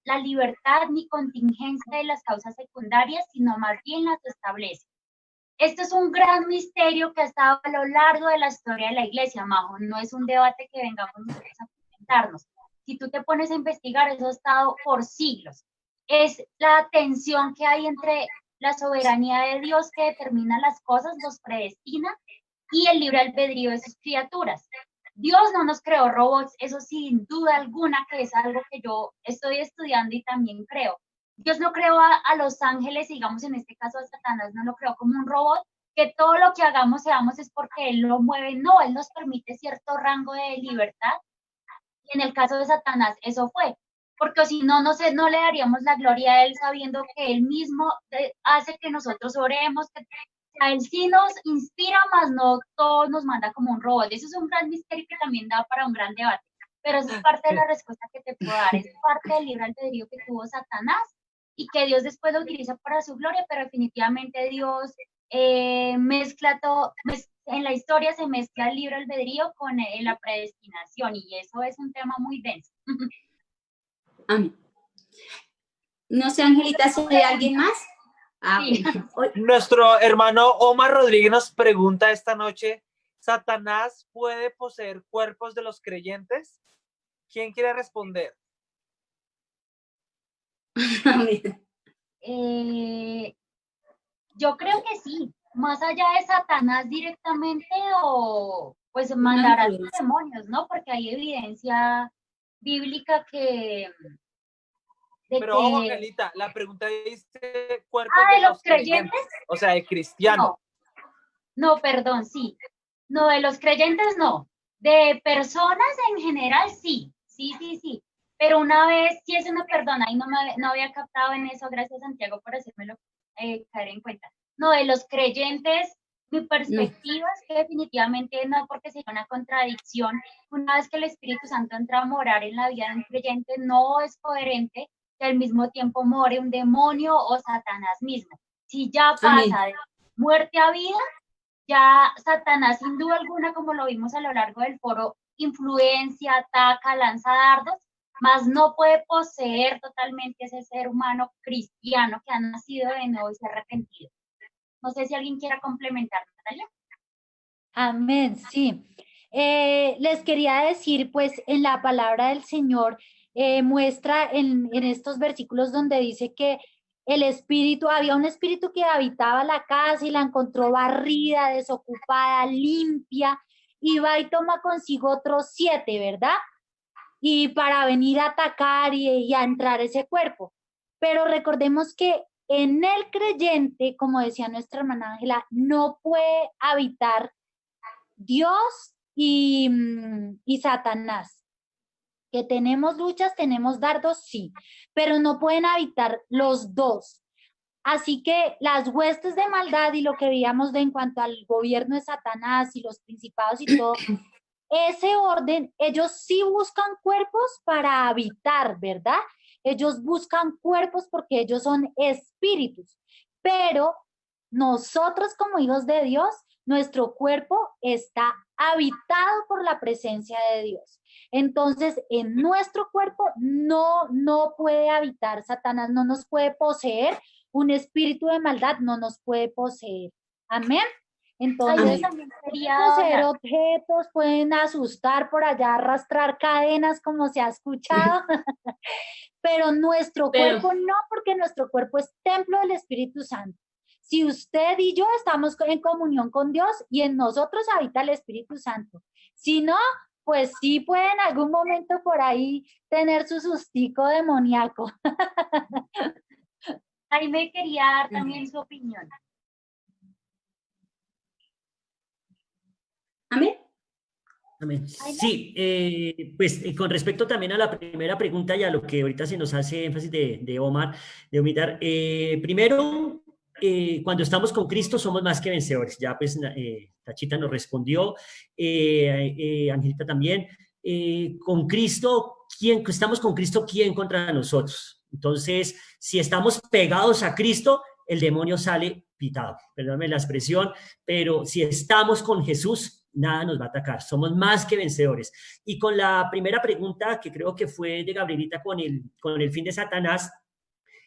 la libertad ni contingencia de las causas secundarias, sino más bien las establece. Esto es un gran misterio que ha estado a lo largo de la historia de la Iglesia, Majo. No es un debate que vengamos nosotros a presentarnos. Si tú te pones a investigar, eso ha estado por siglos. Es la tensión que hay entre la soberanía de Dios, que determina las cosas, los predestina, y el libre albedrío de sus criaturas. Dios no nos creó robots, eso sin duda alguna, que es algo que yo estoy estudiando y también creo. Dios no creó a los ángeles, digamos en este caso a Satanás, no lo creó como un robot, que todo lo que hagamos seamos es porque Él lo mueve. No, Él nos permite cierto rango de libertad. Y en el caso de Satanás, eso fue. Porque si no, no le daríamos la gloria a Él sabiendo que Él mismo hace que nosotros oremos, que a Él sí nos inspira, más no todo nos manda como un robot. Eso es un gran misterio que también da para un gran debate. Pero esa es parte de la respuesta que te puedo dar. Es parte del libre albedrío que tuvo Satanás y que Dios después lo utiliza para su gloria, pero definitivamente Dios mezcla todo, en la historia se mezcla el libre albedrío con la predestinación, y eso es un tema muy denso. Amén. No sé, Angelita, si hay alguien más. Sí. Nuestro hermano Omar Rodríguez nos pregunta esta noche: ¿Satanás puede poseer cuerpos de los creyentes? ¿Quién quiere responder? Yo creo que sí, más allá de Satanás directamente, o pues mandar a los demonios, ¿no? Porque hay evidencia bíblica que... Pero, Angelita, la pregunta dice cuerpos ¿de los creyentes? O sea, de cristianos. No, perdón, sí. No, de los creyentes no. De personas en general, sí. Sí. Pero una vez, sí es una perdona, y no había captado en eso, gracias Santiago por hacérmelo caer en cuenta. No, de los creyentes, mi perspectiva es que definitivamente no, porque sería una contradicción. Una vez que el Espíritu Santo entra a morar en la vida de un creyente, no es coherente que al mismo tiempo more un demonio o Satanás mismo. Si ya pasa de muerte a vida, ya Satanás, sin duda alguna, como lo vimos a lo largo del foro, influencia, ataca, lanza dardos, mas no puede poseer totalmente ese ser humano cristiano que ha nacido de nuevo y se ha arrepentido. No sé si alguien quiera complementar, Natalia. Amén, sí. Les quería decir, pues, en la palabra del Señor, muestra en estos versículos donde dice que había un espíritu que habitaba la casa y la encontró barrida, desocupada, limpia, y va y toma consigo otros 7, ¿verdad? Y para venir a atacar y a entrar a ese cuerpo. Pero recordemos que en el creyente, como decía nuestra hermana Ángela, no puede habitar Dios y Satanás. Que tenemos luchas, tenemos dardos, sí, pero no pueden habitar los dos. Así que las huestes de maldad y lo que veíamos en cuanto al gobierno de Satanás y los principados y todo, ese orden, ellos sí buscan cuerpos para habitar, ¿verdad? Ellos buscan cuerpos porque ellos son espíritus, pero nosotros como hijos de Dios, nuestro cuerpo está habitado por la presencia de Dios. Entonces, en nuestro cuerpo no puede habitar Satanás, no nos puede poseer, un espíritu de maldad no nos puede poseer. Amén. Entonces, también quería poseer hablar. objetos, pueden asustar por allá, arrastrar cadenas, como se ha escuchado, pero nuestro cuerpo no, porque nuestro cuerpo es templo del Espíritu Santo. Si usted y yo estamos en comunión con Dios y en nosotros habita el Espíritu Santo. Si no, pues sí puede en algún momento por ahí tener su sustico demoníaco. Jaime quería dar también su opinión. Amén. Amén. Sí, pues con respecto también a la primera pregunta y a lo que ahorita se nos hace énfasis de Omar, de Omidar, primero, cuando estamos con Cristo somos más que vencedores. Ya pues Tachita nos respondió, Angelita también. Con Cristo, estamos con Cristo, ¿quién contra nosotros? Entonces, si estamos pegados a Cristo, el demonio sale pitado, perdóname la expresión, pero si estamos con Jesús, nada nos va a atacar, somos más que vencedores. Y con la primera pregunta, que creo que fue de Gabrielita con el fin de Satanás,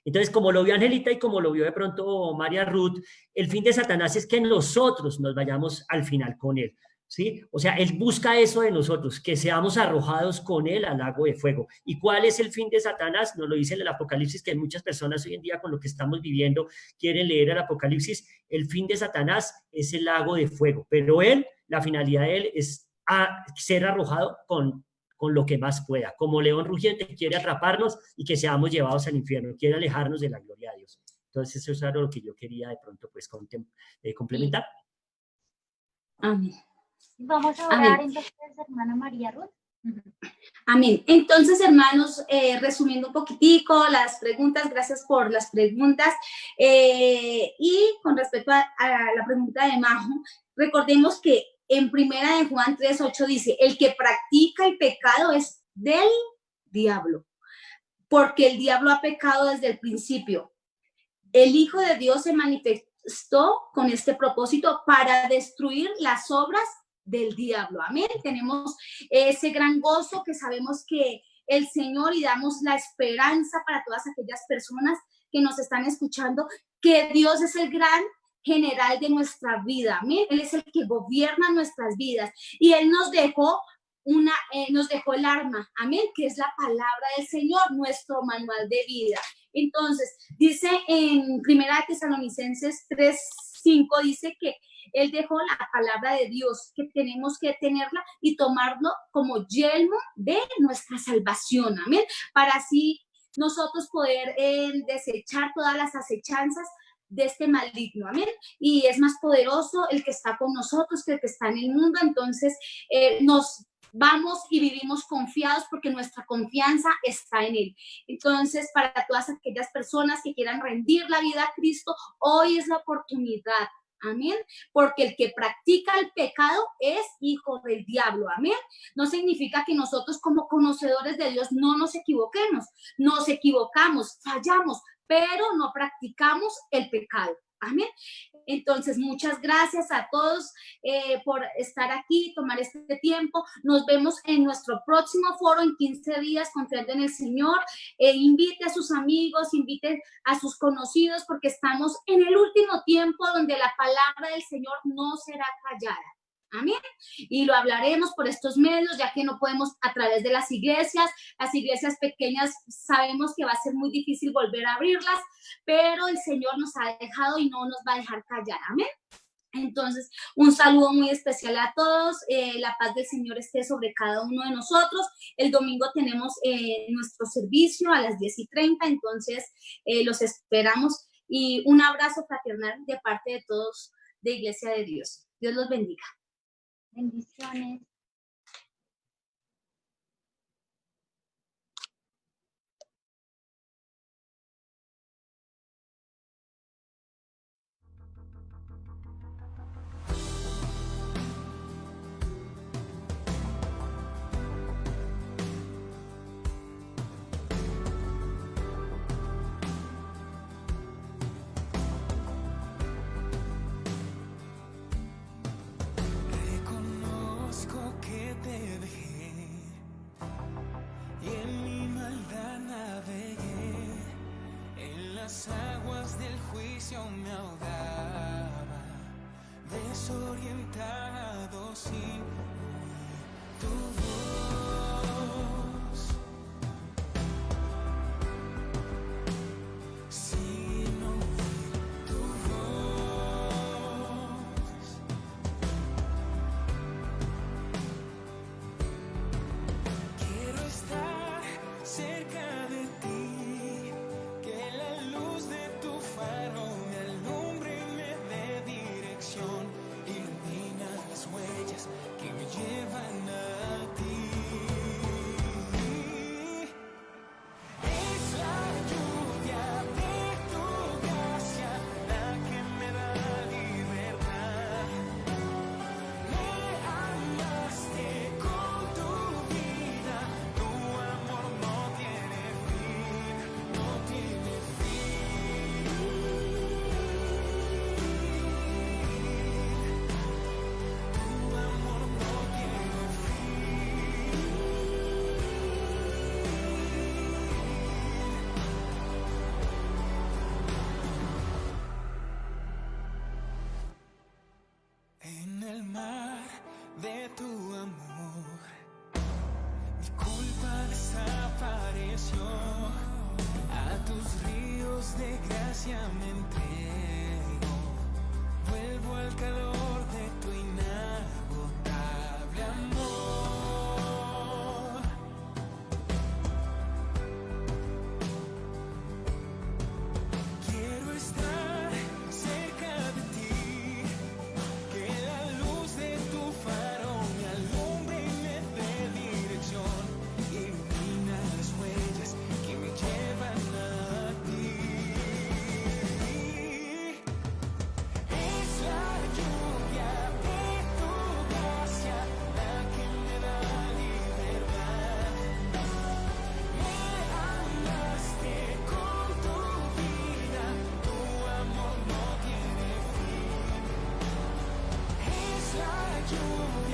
entonces, como lo vio Angelita y como lo vio de pronto María Ruth, el fin de Satanás es que nosotros nos vayamos al final con él, ¿sí? O sea, él busca eso de nosotros, que seamos arrojados con él al lago de fuego. ¿Y cuál es el fin de Satanás? Nos lo dice en el Apocalipsis, que muchas personas hoy en día con lo que estamos viviendo quieren leer el Apocalipsis. El fin de Satanás es el lago de fuego, pero él, la finalidad de él es ser arrojado con lo que más pueda. Como león rugiente quiere atraparnos y que seamos llevados al infierno, quiere alejarnos de la gloria de Dios. Entonces eso es algo que yo quería de pronto pues complementar. Amén. Vamos a orar entonces, hermana María Ruth. Amén. Entonces, hermanos, resumiendo un poquitico las preguntas, gracias por las preguntas. Y con respecto a la pregunta de Majo, recordemos que en primera de Juan 3:8 dice, el que practica el pecado es del diablo, porque el diablo ha pecado desde el principio. El Hijo de Dios se manifestó con este propósito para destruir las obras del diablo. Amén. Tenemos ese gran gozo que sabemos que el Señor, y damos la esperanza para todas aquellas personas que nos están escuchando, que Dios es el gran general de nuestra vida. Amén. Él es el que gobierna nuestras vidas y Él nos dejó el arma, amén, que es la palabra del Señor, nuestro manual de vida. Entonces, dice en Primera Tesalonicenses 3:5, dice que Él dejó la palabra de Dios, que tenemos que tenerla y tomarlo como yelmo de nuestra salvación, amén, para así nosotros poder desechar todas las acechanzas de este maligno, amén, y es más poderoso el que está con nosotros que el que está en el mundo. Entonces nos vamos y vivimos confiados porque nuestra confianza está en Él. Entonces, para todas aquellas personas que quieran rendir la vida a Cristo, hoy es la oportunidad, amén, porque el que practica el pecado es hijo del diablo, amén. No significa que nosotros como conocedores de Dios no nos equivoquemos, nos equivocamos, fallamos, pero no practicamos el pecado. Amén. Entonces, muchas gracias a todos por estar aquí, tomar este tiempo. Nos vemos en nuestro próximo foro en 15 días, confiando en el Señor. Invite a sus amigos, invite a sus conocidos, porque estamos en el último tiempo donde la palabra del Señor no será callada. Amén. Y lo hablaremos por estos medios, ya que no podemos a través de las iglesias pequeñas, sabemos que va a ser muy difícil volver a abrirlas, pero el Señor nos ha dejado y no nos va a dejar callar. Amén. Entonces, un saludo muy especial a todos, la paz del Señor esté sobre cada uno de nosotros. El domingo tenemos nuestro servicio a las 10:30, entonces los esperamos y un abrazo fraternal de parte de todos de Iglesia de Dios. Dios los bendiga. Bendiciones. Reconozco que te dejé y en mi maldad navegué, en las aguas del juicio me ahogaba, desorientado sin oír tu voz, sin oír tu voz. Quiero estar cerca de ti, que la luz de tu faro me alumbre y me dé dirección, ilumina las huellas que me llevan a ti. Es la lluvia de tu gracia la que me da libertad. Me amaste con tu vida, tu amor no tiene fin, no tiene fin. Tu amor no tiene fin. En el mar de tu amor, mi culpa desapareció, a tus ríos de gracia me entrego, vuelvo al calor de tu inagotable amor. Quiero estar cerca de ti, que la luz de tu faro me alumbre y me dé dirección, ilumina las huellas que me llevan a ti. Es la lluvia de tu gracia la que me da libertad. Me amaste con tu vida, tu amor no tiene fin. Es la lluvia